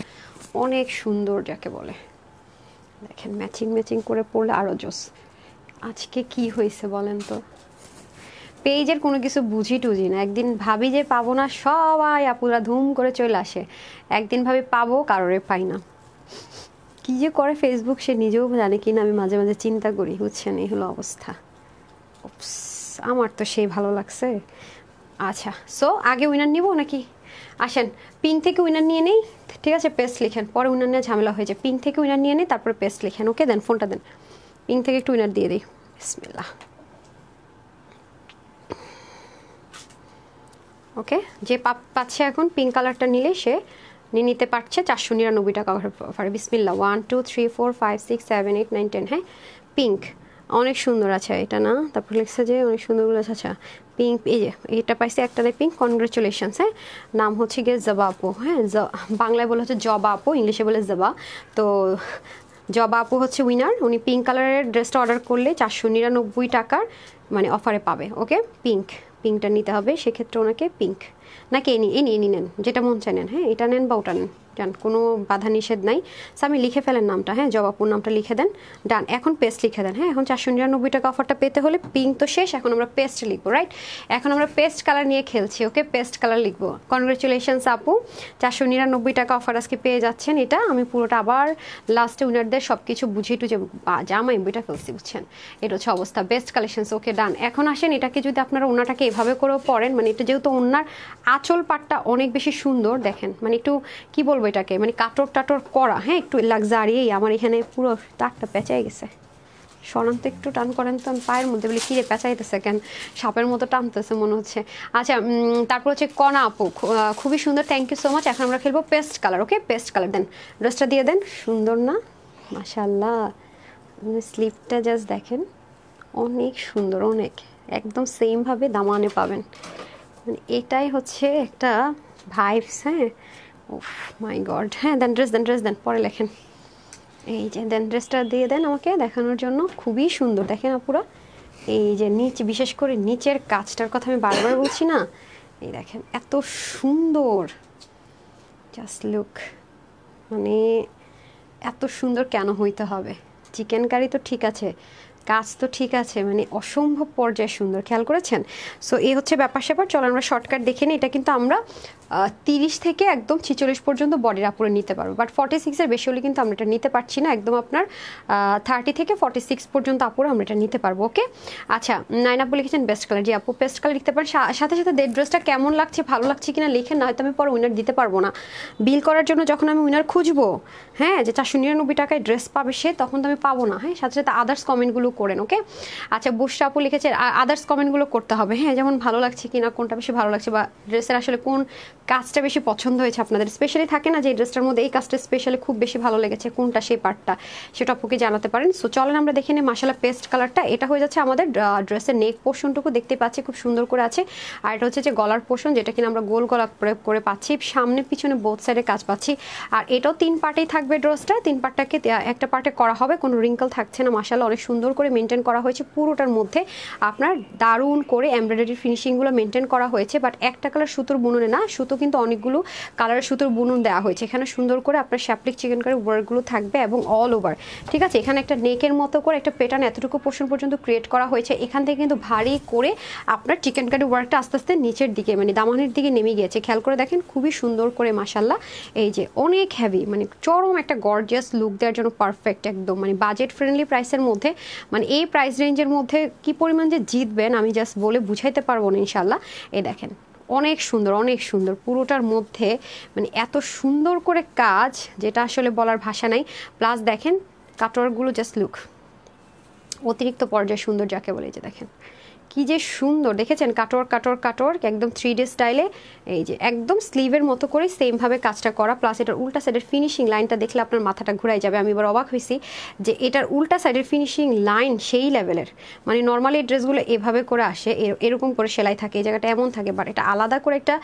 অনেক সুন্দর যাকে বলে। দেখেন ম্যাচিং ম্যাচিং করে পরলে আরও জোস। আজকে কি হয়েছে বলেন তো, পেজের কোনো কিছু বুঝি টুঝি না, একদিন ভাবি যে পাবো না, সবাই আপুরা ধুম করে চলে আসে, একদিন ভাবি পাবো, কারোরে পাই না। কি যে করে ফেসবুক সে নিজেও জানে কি না, আমি মাঝে মাঝে চিন্তা করি, বুঝছেন? এই হলো অবস্থা। আমার তো সেই ভালো লাগছে। আচ্ছা, সো আগে উইনার নিব নাকি? আসেন পিঙ্ক থেকে উইনার নিয়ে নেই, ঠিক আছে? পেস্ট লিখেন, পরে উইনার নিয়ে ঝামেলা হয়ে যায়। পিঙ্ক থেকে উইনার নিয়ে নেই, তারপরে পেস্ট লিখেন। ওকে, দেন ফোনটা দেন, পিঙ্ক থেকে একটু উইনার দিয়ে দিই। বিসমিল্লাহ। ওকে, যে পাচ্ছে এখন পিঙ্ক কালারটা নিলে সে নিতে পারছে 499 টাকা অফারে। বিসমিল্লাহ, 1 2 3 4 5 6 7 8 9 10। হ্যাঁ, পিঙ্ক অনেক সুন্দর আছে এটা না, তারপর লিখছে যে অনেক সুন্দরগুলো আছে। আচ্ছা পিঙ্ক, এই যে এটা পাইছে একটাতে পিঙ্ক, কনগ্রেচুলেশনস। হ্যাঁ, নাম হচ্ছে গিয়ে জবা আপু। হ্যাঁ, বাংলায় বলে হচ্ছে জবা আপু, ইংলিশে বলে জবা। তো জবা আপু হচ্ছে উইনার, উনি পিঙ্ক কালারের ড্রেসটা অর্ডার করলে 499 টাকার মানে অফারে পাবে। ওকে, পিঙ্কটা নিতে হবে, সেক্ষেত্রে ওনাকে পিঙ্ক নাকি এনি নেন, যেটা মন চায় নেন। হ্যাঁ, এটা নেন বা ওটা নেন, ডান, কোনো বাধা নিষেধ নাই। আমি লিখে ফেলেন নামটা, হ্যাঁ জবাপুর নামটা লিখে দেন, ডান। এখন পেস্ট লিখে দেন। হ্যাঁ, এখন 499 টাকা অফারটা পেতে হলে পিঙ্ক তো শেষ, এখন আমরা পেস্ট লিখবো, রাইট? এখন আমরা পেস্ট কালার নিয়ে খেলছি। ওকে, পেস্ট কালার লিখবো। কনগ্রেচুলেশনস আপু, 499 টাকা অফার আজকে পেয়ে যাচ্ছেন। এটা আমি পুরোটা আবার লাস্টে উইনারদের সব কিছু বুঝিয়ে টুঝে জামাই বইটা ফেলছি, বুঝছেন? এটা হচ্ছে অবস্থা। Best collections. Okay, done. এখন আসেন, এটাকে যদি আপনারা ওনাটাকে এভাবে করেও পরেন, মানে এটা যেহেতু ওনার আঁচল পাটটা অনেক বেশি সুন্দর, দেখেন মানে একটু কি বলবো এটাকে, মানে কাটর টাটর করা। হ্যাঁ, একটু লাক্সারি। আমার এখানে পুরো তারটা পেঁচাই গেছে, সরান্ত একটু টান করেন তো। আমি পায়ের মধ্যে বলে কিরে পেঁচাইতেছে কেন, সাপের মতো টানতেছে মনে হচ্ছে। আচ্ছা, তারপর হচ্ছে কণা আপু, খুবই সুন্দর, থ্যাংক ইউ সো মাচ। এখন আমরা খেলবো পেস্ট কালার। ওকে, পেস্ট কালার দেন, ড্রেসটা দিয়ে দেন। সুন্দর না মাশাআল্লাহ, স্লিপটা জাস্ট দেখেন, অনেক সুন্দর, অনেক একদম সেমভাবে দামানে পাবেন। মানে এটাই হচ্ছে একটা ভাইবস। হ্যাঁ, ওফ মাই গড। হ্যাঁ, দেন ড্রেস দেন, পরে লেখেন। এই যে দেন, ড্রেসটা দিয়ে দেন আমাকে দেখানোর জন্য। খুবই সুন্দর দেখেন আপুরা, এই যে নিচে, বিশেষ করে নিচের কাজটার কথা আমি বারবার বলছি না, এই দেখেন এত সুন্দর, জাস্ট লুক। মানে এত সুন্দর কেন হইতে হবে? চিকেন কারি তো ঠিক আছে, কাজ তো ঠিক আছে, মানে অসম্ভব পর্যায়ে সুন্দর, খেয়াল করেছেন? সো এই হচ্ছে ব্যাপার স্যাপার। চলো আমরা শর্টকাট দেখে নিই। এটা কিন্তু আমরা 30 থেকে একদম 46 পর্যন্ত বডির আপুরে নিতে পারবো, বাট 46-এর বেশি হলে কিন্তু আমরা এটা নিতে পারছি না। একদম আপনার 30 থেকে 46 পর্যন্ত আপুরে আমরা এটা নিতে পারবো। ওকে, আচ্ছা, নাইন আপু লিখেছেন বেস্ট কালার। জি আপু, পেস্ট কালার লিখতে পারেন। সাথে সাথে ড্রেসটা কেমন লাগছে, ভালো লাগছে কিনা লিখেন, না হয়তো আমি পরে উইনার দিতে পারবো না। বিল করার জন্য যখন আমি উইনার খুঁজবো, হ্যাঁ, যে 499 টাকায় ড্রেস পাবে সে, তখন তো আমি পাবো না। হ্যাঁ, সাথে সাথে আদার্স কমেন্টগুলো করেন। ওকে, আচ্ছা, বুশরা আপু লিখেছে আদার্স কমেন্টগুলো করতে হবে। হ্যাঁ, যেমন ভালো লাগছে কিনা, কোনটা বেশি ভালো লাগছে, বা ড্রেসের আসলে কোন কাজটা বেশি পছন্দ হয়েছে আপনাদের। স্পেশালি থাকে না যে এই ড্রেসটার মধ্যে এই কাজটা স্পেশালি খুব বেশি ভালো লেগেছে, কোনটা সেই পার্টটা, সেটা আপুকে জানাতে পারেন। সো চলেন আমরা দেখে নিই মাশাআল্লাহ পেস্ট কালারটা। এটা হয়ে যাচ্ছে আমাদের ড্রেসের নেক পোর্শনটুকু, দেখতে পাচ্ছি খুব সুন্দর করে আছে। আর এটা হচ্ছে যে গলার পোর্শন, যেটা কিনা আমরা গোল গলা করে পাচ্ছি, সামনে পিছনে বোথ সাইডে কাজ পাচ্ছি। আর এটাও 3 পার্টেই থাকবে ড্রেসটা, 3 পার্টটাকে একটা পার্টে করা হবে, কোনো রিঙ্কল থাকছে না। মাশাআল্লাহ অনেক সুন্দর করে মেনটেন করা হয়েছে পুরোটার মধ্যে। আপনার দারুণ করে এমব্রয়ডারি ফিনিশিংগুলো মেনটেন করা হয়েছে, বাট একটা কালার সুতোর বুননে না, সুতো কিন্তু অনেকগুলো কালারের সুতোর বুনন দেওয়া হয়েছে। এখানে সুন্দর করে আপনার শ্যাপলিক চিকেন কারি ওয়ার্কগুলো থাকবে এবং অল ওভার, ঠিক আছে? এখানে একটা নেকের মতো করে একটা প্যাটার্ন এতটুকু পোর্শন পর্যন্ত ক্রিয়েট করা হয়েছে। এখান থেকে কিন্তু ভারী করে আপনার চিকেন কারি ওয়ার্কটা আস্তে আস্তে নিচের দিকে, মানে দামানের দিকে নেমে গিয়েছে। খেয়াল করে দেখেন, খুবই সুন্দর করে মাশাআল্লাহ। এই যে অনেক হেভি, মানে চরম একটা গর্জিয়াস লুক দেওয়ার জন্য পারফেক্ট একদম, মানে বাজেট ফ্রেন্ডলি প্রাইসের মধ্যে। মানে এই প্রাইস রেঞ্জের মধ্যে কি পরিমাণ যে জিতবেন আমি জাস্ট বলে বুঝাইতে পারবো না ইনশাল্লাহ। এই দেখেন অনেক সুন্দর, অনেক সুন্দর পুরোটার মধ্যে, মানে এত সুন্দর করে কাজ যেটা আসলে বলার ভাষা নাই। প্লাস দেখেন কাটওয়ার্কগুলো, জাস্ট লুক, অতিরিক্ত পর্যায়ে সুন্দর যাকে বলে। যে দেখেন কি যে সুন্দর, দেখেছেন? কাটওয়ার্ক একদম 3D স্টাইলে। এই যে একদম স্লিভের মতো করে সেমভাবে কাজটা করা, প্লাস এটার উল্টা সাইডের ফিনিশিং লাইনটা দেখলে আপনার মাথাটা ঘুরাই যাবে। আমি এবার অবাক হয়েছি যে এটার উল্টা সাইডের ফিনিশিং লাইন সেই লেভেলের, মানে নর্মালি এই ড্রেসগুলো এভাবে করে আসে, এরকম করে সেলাই থাকে, এই জায়গাটা এমন থাকে, বাট এটা আলাদা করে একটা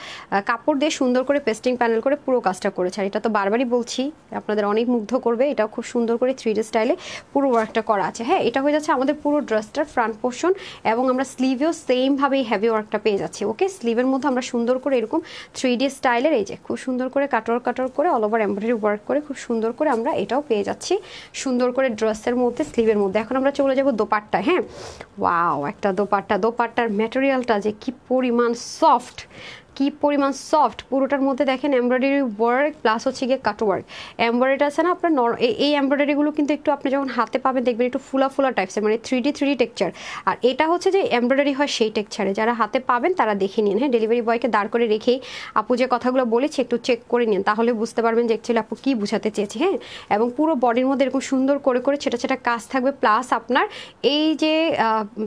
কাপড় দিয়ে সুন্দর করে পেস্টিং প্যানেল করে পুরো কাজটা করেছে। আর এটা তো বারবারই বলছি, আপনাদের অনেক মুগ্ধ করবে। এটাও খুব সুন্দর করে 3D স্টাইলে পুরো ওয়ার্কটা করা আছে। হ্যাঁ, এটা হয়ে যাচ্ছে আমাদের পুরো ড্রেসটার ফ্রন্ট পোর্শন, এবং আমরা স্লিভেও সেমভাবেই হেভি ওয়ার্কটা পেয়ে যাচ্ছি। ওকে, স্লিভের মধ্যে আমরা সুন্দর করে এরকম 3D স্টাইলের, এই যে খুব সুন্দর করে কাটওয়ার্ক করে অল ওভার এমব্রয়ডারি ওয়ার্ক করে খুব সুন্দর করে আমরা এটাও পেয়ে যাচ্ছি সুন্দর করে ড্রেসের মধ্যে, স্লিভের মধ্যে। এখন আমরা চলে যাব দোপাট্টায়। হ্যাঁ, ওয়াও, একটা দোপাট্টার ম্যাটেরিয়ালটা যে কি পরিমাণ সফট, কি পরিমাণ সফট পুরোটার মধ্যে। দেখেন এমব্রয়ডারি ওয়ার্ক প্লাস হচ্ছে গিয়ে কাটওয়ার্ক। এমব্রয়ডারি আছে না আপনার, এই এমব্রয়ডারিগুলো কিন্তু একটু আপনি যখন হাতে পাবেন দেখবেন একটু ফুলা টাইপসের, মানে 3D টেক্সচার। আর এটা হচ্ছে যে এমব্রয়ডারি হয় সেই টেক্সচারে। যারা হাতে পাবেন তারা দেখে নিন। হ্যাঁ, ডেলিভারি বয়কে দাঁড় করে রেখেই আপু যে কথাগুলো বলেছি একটু চেক করে নিন, তাহলে বুঝতে পারবেন যে অ্যাকচুয়ালি আপু কী বুঝাতে চেয়েছি। হ্যাঁ, এবং পুরো বডির মধ্যে এরকম সুন্দর করে ছেটা কাজ থাকবে, প্লাস আপনার এই যে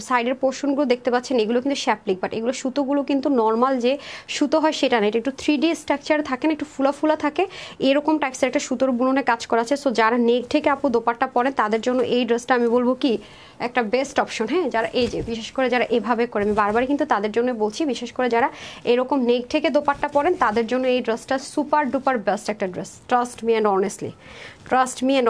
সাইডের পোর্শনগুলো দেখতে পাচ্ছেন এগুলো কিন্তু শ্যাপলিক, বাট এগুলো সুতোগুলো কিন্তু নর্মাল যে সুতো হয় সেটা না, এটা একটু 3D স্ট্রাকচার থাকে না, একটু ফুলা ফুলা থাকে, এরকম টাইপসের একটা সুতোর বুননে কাজ করা আছে। সো যারা নেক থেকে আপু দোপাট্টা পরেন তাদের জন্য এই ড্রেসটা আমি বলবো কি একটা বেস্ট অপশন। হ্যাঁ, যারা এই যে বিশেষ করে যারা এভাবে করে, আমি বারবারই কিন্তু তাদের জন্য বলছি, বিশেষ করে যারা এরকম নেক থেকে দোপাট্টা পরেন তাদের জন্য এই ড্রেসটা সুপার ডুপার বেস্ট একটা dress. Trust me and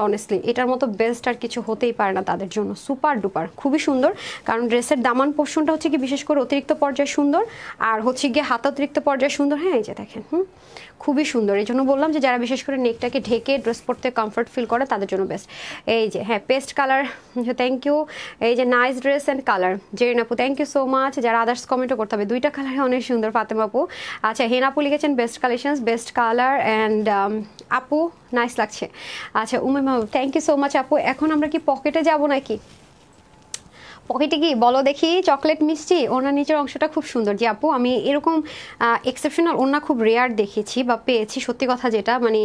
honestly এটার মতো বেস্ট আর কিছু হতেই পারে না তাদের জন্য। সুপার ডুপার খুবই সুন্দর, কারণ ড্রেসের দামান পোর্শনটা হচ্ছে কি বিশেষ করে অতিরিক্ত পর্যায়ে সুন্দর, আর হচ্ছে গিয়ে হাত অতিরিক্ত পর্যায়ে সুন্দর। হ্যাঁ, এই যে দেখেন, খুবই সুন্দর। এই জন্য বললাম যে যারা বিশেষ করে নেকটাকে ঢেকে ড্রেস পরতে কমফর্ট ফিল করে তাদের জন্য বেস্ট। এই যে হ্যাঁ, পেস্ট কালার, থ্যাংক ইউ। এই যে nice dress and colour, Zerin আপু থ্যাংক ইউ সো মাচ। যারা আদার্স কমেন্টও করতে হবে, দুইটা কালারে অনেক সুন্দর, ফাতেমা আপু। আচ্ছা, হেন আপু লিখেছেন best collections, best colour and আপু নাইস লাগছে। আচ্ছা, Umaima thank you so much আপু। এখন আমরা কি পকেটে যাব নাকি? পকেটে কি বলো দেখি, চকলেট মিষ্টি, ওনার নিচের অংশটা খুব সুন্দর। যে আপু আমি এরকম এক্সেপশনাল ওনা খুব রেয়ার দেখেছি বা পেয়েছি, সত্যি কথা যেটা, মানে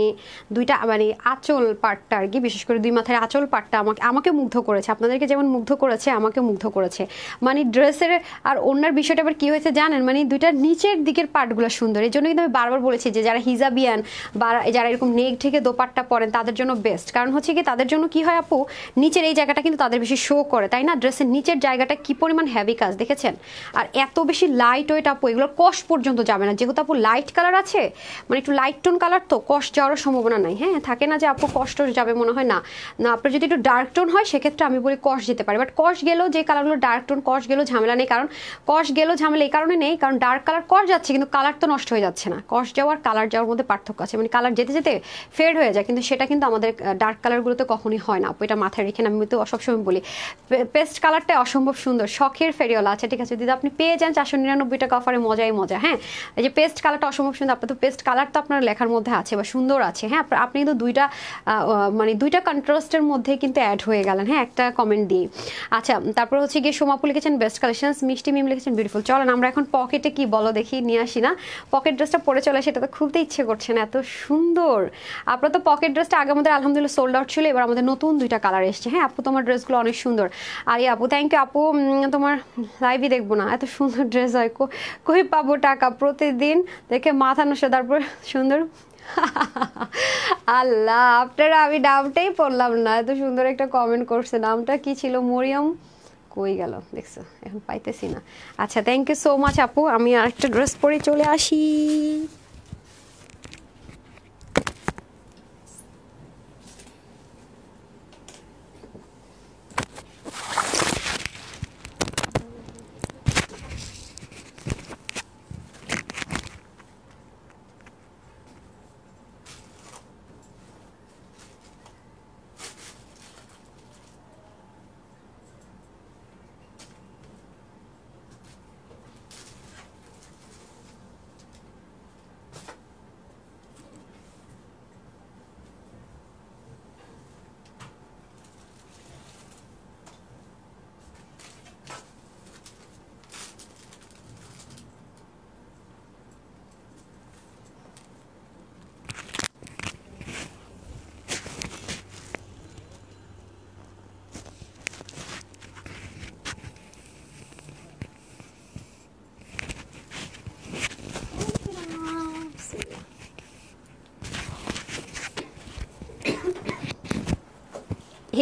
দুইটা মানে আঁচল পাটটা আর কি, বিশেষ করে দুই মাথায় আঁচল পাটটা আমাকে মুগ্ধ করেছে। আপনাদেরকে যেমন মুগ্ধ করেছে আমাকে মুগ্ধ করেছে। মানে ড্রেসের আর ওনার বিষয়টা আবার কি হয়েছে জানেন, মানে দুইটার নিচের দিকের পার্টগুলো সুন্দর। এই জন্য কিন্তু আমি বারবার বলেছি যে যারা হিজাবিয়ান বা যারা এরকম নেক থেকে দোপাট্টা পরেন তাদের জন্য বেস্ট। কারণ হচ্ছে কি তাদের জন্য কি হয় আপু, নিচের এই জায়গাটা কিন্তু তাদের বেশি শো করে, তাই না? ড্রেসের নিচের জায়গাটা কি পরিমাণ হেভি কাজ দেখেছেন, আর এত বেশি লাইট ওয়েট আপু, এগুলো কষ পর্যন্ত যাবে না। যেহেতু আপু লাইট কালার আছে, মানে একটু লাইট টোন কালার, তো কষ যাওয়ার সম্ভাবনা নাই। হ্যাঁ, থাকে না যে আপু কষ্ট যাবে, মনে হয় না। না, আপনার যদি একটু ডার্ক টোন হয় সেক্ষেত্রে আমি বলি কষ যেতে পারে, বাট কষ গেলেও যে কালারগুলো ডার্ক টোন, কষ গেলেও ঝামেলা নেই। কারণ কষ গেলেও ঝামেলা এই কারণে নেই, কারণ ডার্ক কালার কষ যাচ্ছে কিন্তু কালার তো নষ্ট হয়ে যাচ্ছে না। কষ যাওয়ার কালার যাওয়ার মধ্যে পার্থক্য আছে, মানে কালার যেতে যেতে ফেড হয়ে যায়, কিন্তু সেটা কিন্তু আমাদের ডার্ক কালারগুলোতে কখনই হয় না আপু, এটা মাথায় রেখে আমি তো সবসময় বলি। পেস্ট কালারটা অসম্ভব সুন্দর, শখের ফেরিওয়ালা। আচ্ছা ঠিক আছে দিদি, আপনি পেয়ে যান 499 টাকা অফারে, মজাই মজা। হ্যাঁ, এই যে পেস্ট কালারটা অসম্ভব সুন্দর, আপনার তো পেস্ট কালার তো আপনার লেখার মধ্যে আছে বা সুন্দর আছে। হ্যাঁ, আপনি কিন্তু দুইটা কন্ট্রাস্টের মধ্যে কিন্তু অ্যাড হয়ে গেলেন, হ্যাঁ, একটা কমেন্ট দিয়ে। আচ্ছা, তারপর হচ্ছে গিয়ে সোমাপু লিখেছেন বেস্ট কালেকশনস, মিষ্টি মিম লিখেছেন বিউটিফুল। চলেন আমরা এখন পকেটে কি বলো দেখি নিয়ে আসি না। পকেট ড্রেসটা পরে চলে, সেটা তো খুলতে ইচ্ছে করছে না, এত সুন্দর। আপনার তো পকেট ড্রেসটা আগে আমাদের আলহামদুলিল্লাহ সোল্ড আউট ছিল, এবার আমাদের নতুন দুইটা কালার এসছে। হ্যাঁ আপু, তোমার ড্রেসগুলো অনেক সুন্দর। আর আপু থ্যাংক ইউ আপু, তোমার লাইভই দেখবো না, এত সুন্দর ড্রেস হয়, কই পাবো টাকা প্রতিদিন দেখে মাথা নষ্ট। তারপর সুন্দর আল্লাহ, আপনারা আমি নামটাই পড়লাম না, এত সুন্দর একটা কমেন্ট করছে, নামটা কি ছিল? মরিয়ম কই গেল দেখছো, এখন পাইতেছি না। আচ্ছা, থ্যাংক ইউ সো মাচ আপু, আমি আরেকটা ড্রেস পরে চলে আসি।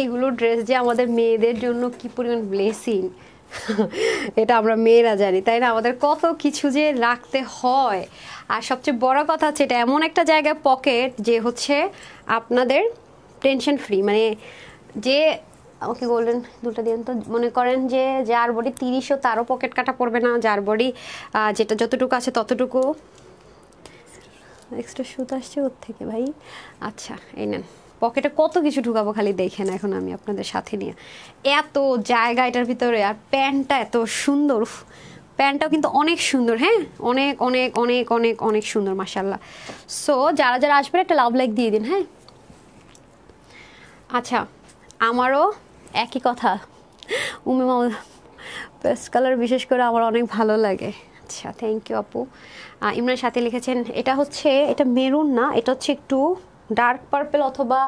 এগুলো ড্রেস যে আমাদের মেয়েদের জন্য কি পরিমাণ ব্লেসিং, এটা আমরা মেয়েরা জানি, তাই না? আমাদের কত কিছু যে রাখতে হয়, আর সবচেয়ে বড় কথা হচ্ছে এটা এমন একটা জায়গায় পকেট যে হচ্ছে আপনাদের টেনশন ফ্রি। মানে যে ওকে গোল্ডেন দুটো দিন তো মনে করেন যে যার বডি 30ও তারও পকেট কাটা পড়বে না, যার বডি যেটা যতটুকু আছে ততটুকু। এক্সট্রা সুতো আসছে ওর থেকে ভাই। আচ্ছা, এই নেন, পকেটে কত কিছু ঢুকাবো খালি দেখেন এখন আমি আপনাদের সাথে নিয়ে, এত জায়গা এটার ভিতরে। আর প্যান্টটা এত সুন্দর, প্যান্টটাও কিন্তু অনেক সুন্দর। হ্যাঁ, অনেক অনেক অনেক অনেক অনেক সুন্দর মাশাল্লাহ। সো যারা যারা আসবেন একটা লাভ লাইক দিয়ে দিন। হ্যাঁ, আচ্ছা, আমারও একই কথা, উমিমা পেস্ট কালার বিশেষ করে আমার অনেক ভালো লাগে। আচ্ছা, থ্যাংক ইউ আপু। ইমরান সাথে লিখেছেন এটা হচ্ছে, এটা মেরুন না, এটা হচ্ছে একটু ডার্ক পার্পেল অথবা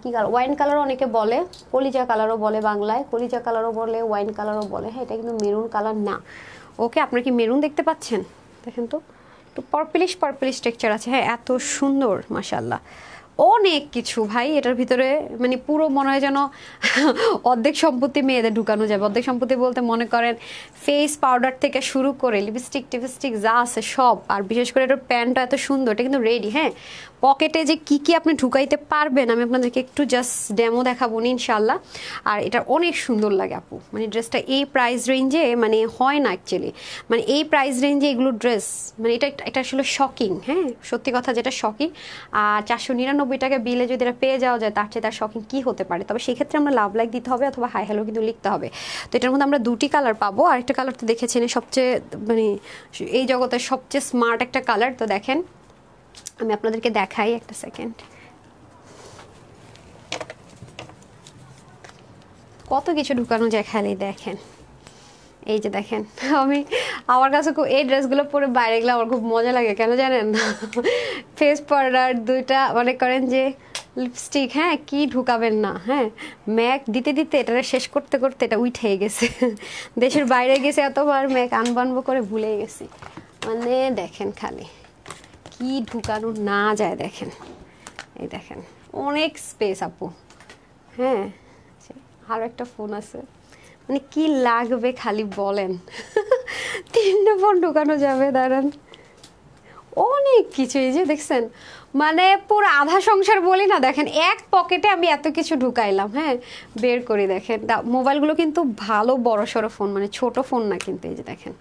কি কালার, ওয়াইন কালারও অনেকে বলে, কলিজা কালারও বলে, বাংলায় কলিজা কালারও বলে, ওয়াইন কালারও বলে। হ্যাঁ, এটা কিন্তু মেরুন কালার না। ওকে, আপনারা কি মেরুন দেখতে পাচ্ছেন? দেখেন তো, তো পার্পলিশ পার্পলিশ টেক্সচার আছে। হ্যাঁ, এত সুন্দর মাশাআল্লাহ, অনেক কিছু ভাই এটার ভিতরে, মানে পুরো মনে হয় যেন অর্ধেক সম্পত্তি মেয়েদের ঢুকানো যাবে। অর্ধেক সম্পত্তি বলতে মনে করেন ফেস পাউডার থেকে শুরু করে লিপস্টিক টিপস্টিক যা আছে সব। আর বিশেষ করে এটার প্যান্টটা এত সুন্দর, এটা কিন্তু রেডি। হ্যাঁ, পকেটে যে কি কি আপনি ঢুকাইতে পারবেন আমি আপনাদেরকে একটু জাস্ট ডেমো দেখাবো ইনশাল্লাহ। আর এটা অনেক সুন্দর লাগে আপু, মানে ড্রেসটা এই প্রাইস রেঞ্জে মানে হয় না অ্যাকচুয়ালি, মানে এই প্রাইস রেঞ্জে এগুলো ড্রেস, মানে এটা আসলে শকিং। হ্যাঁ, সত্যি কথা যেটা শকিং। আর 499 টাকা বিলে যদি এটা পেয়ে যাওয়া যায় তার চেয়ে তার শকিং কী হতে পারে। তবে সেক্ষেত্রে আমরা লাভ লাইক দিতে হবে অথবা হাই হ্যালো কিন্তু লিখতে হবে। তো এটার মধ্যে আমরা দুটি কালার পাবো। আর একটা কালার তো দেখেছেন সবচেয়ে মানে এই জগতের সবচেয়ে স্মার্ট একটা কালার। তো দেখেন আমি আপনাদেরকে দেখাই একটা সেকেন্ড, কত কিছু ঢুকানো যায় খালি দেখেন। এই যে দেখেন, আমি আমার কাছে খুব এই ড্রেসগুলো পরে বাইরে গেলে আমার খুব মজা লাগে, কেন জানেন? ফেস পাউডার দুইটা মনে করেন যে লিপস্টিক, হ্যাঁ কি ঢুকাবেন না, হ্যাঁ ম্যাক দিতে দিতে এটা শেষ করতে করতে এটা উঠে গেছে। দেশের বাইরে গেছে এতবার ম্যাক আনবানবো করে ভুলে গেছি। মানে দেখেন খালি কি ঢুকানো না যায় দেখেন। এই দেখেন অনেক স্পেস আপু। হ্যাঁ, আরও একটা ফোন আছে, মানে কি লাগবে খালি বলেন। 3টে ফোন ঢুকানো যাবে, দাঁড়ান অনেক কিছু। এই যে দেখছেন, মানে পুরো আধা সংসার বলি না, দেখেন এক পকেটে আমি এত কিছু ঢুকাইলাম। হ্যাঁ, বের করি দেখেন। মোবাইলগুলো কিন্তু ভালো বড় সড়ো ফোন, মানে ছোট ফোন না কিন্তু। এই যে দেখেন,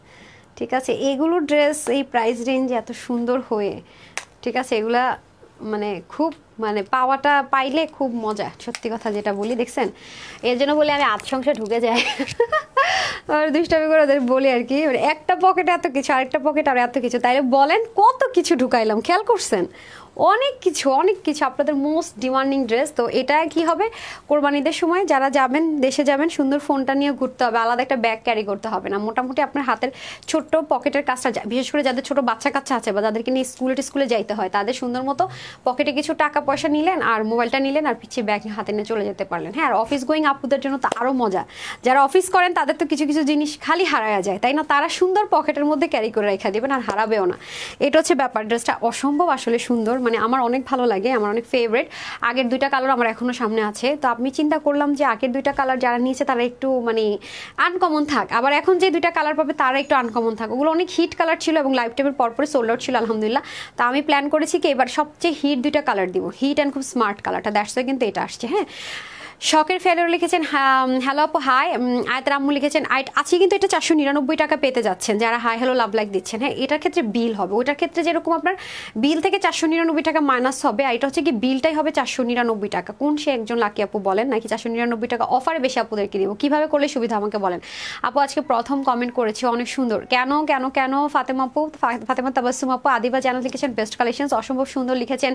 ঠিক আছে, এগুলো ড্রেস এই প্রাইস রেঞ্জে এত সুন্দর হয়ে, ঠিক আছে, এগুলা মানে খুব মানে পাওয়াটা পাইলে খুব মজা, সত্যি কথা যেটা বলি। দেখছেন, এর জন্য বলি আমি আধ সংসার ঢুকে যাই। আর দুষ্টামি করে ওদের বলি আর কি, মানে একটা পকেটে এত কিছু, আরেকটা পকেট আর এত কিছু, তাইলে বলেন কত কিছু ঢুকাইলাম, খেয়াল করছেন? অনেক কিছু অনেক কিছু, আপনাদের মোস্ট ডিমান্ডিং ড্রেস। তো এটা কি হবে, কোরবানিদের সময় যারা যাবেন, দেশে যাবেন, সুন্দর ফোনটা নিয়ে ঘুরতে হবে, আলাদা একটা ব্যাগ ক্যারি করতে হবে না। মোটামুটি আপনার হাতের ছোট্ট পকেটের কাজটা, বিশেষ করে যাদের ছোট বাচ্চা কাচ্চা আছে বা যাদেরকে নিয়ে স্কুলে যাইতে হয়, তাদের সুন্দর মতো পকেটে কিছু টাকা পয়সা নিলেন আর মোবাইলটা নিলেন আর পিছিয়ে ব্যাগ হাতে নিয়ে চলে যেতে পারলেন। হ্যাঁ, আর অফিস গোয়িং আপুদের জন্য তো আরও মজা। যারা অফিস করেন তাদের তো কিছু কিছু জিনিস খালি হারায়া যায়, তাই না? তারা সুন্দর পকেটের মধ্যে ক্যারি করে রেখে দেবেন আর হারাবেও না। এটা হচ্ছে ব্যাপার। ড্রেসটা অসম্ভব আসলে সুন্দর, মানে আমার অনেক ভালো লাগে, আমার অনেক ফেভারিট। আগের দুইটা কালার আমার এখনো সামনে আছে। তো আমি চিন্তা করলাম যে আগের দুইটা কালার যারা নিয়েছে তারা একটু মানে আনকমন থাক, আবার এখন যে দুইটা কালার পাবে তারা একটু আনকমন থাক। ওগুলো অনেক হিট কালার ছিল এবং লাইফ টাইমের পরপরে সোল্ড আউট ছিল আলহামদুলিল্লাহ। তা আমি প্ল্যান করেছি কি এবার সবচেয়ে হিট দুইটা কালার দিব, হিট অ্যান্ড খুব স্মার্ট কালারটা, দ্যাটস ওয়াই কিন্তু এটা আসছে। হ্যাঁ, শখের ফেলোর লিখেছেন হ্যালো আপু হাই। আয়ত রাম্মু লিখেছেন আছে কিন্তু এটা 499 টাকা পেতে যাচ্ছেন যারা হাই হ্যালো লাভ লাইক দিচ্ছেন। হ্যাঁ, এটার ক্ষেত্রে বিল হবে, ওইটার ক্ষেত্রে যেরকম আপনার বিল থেকে 499 টাকা মাইনাস হবে, আর এটা হচ্ছে কি বিলটাই হবে 499 টাকা। কোন সে একজন লাকি আপু বলেন, নাকি 499 টাকা অফারে বেশি আপুদেরকে দিব? কীভাবে করলে সুবিধা আমাকে বলেন। আপু আজকে প্রথম কমেন্ট করেছি, অনেক সুন্দর। কেন কেন কেন ফাতেমা আপু, ফাতেমা তাবাসসুম আপু, আদিবা জানাত লিখেছেন বেস্ট কালেকশন, অসম্ভব সুন্দর লিখেছেন।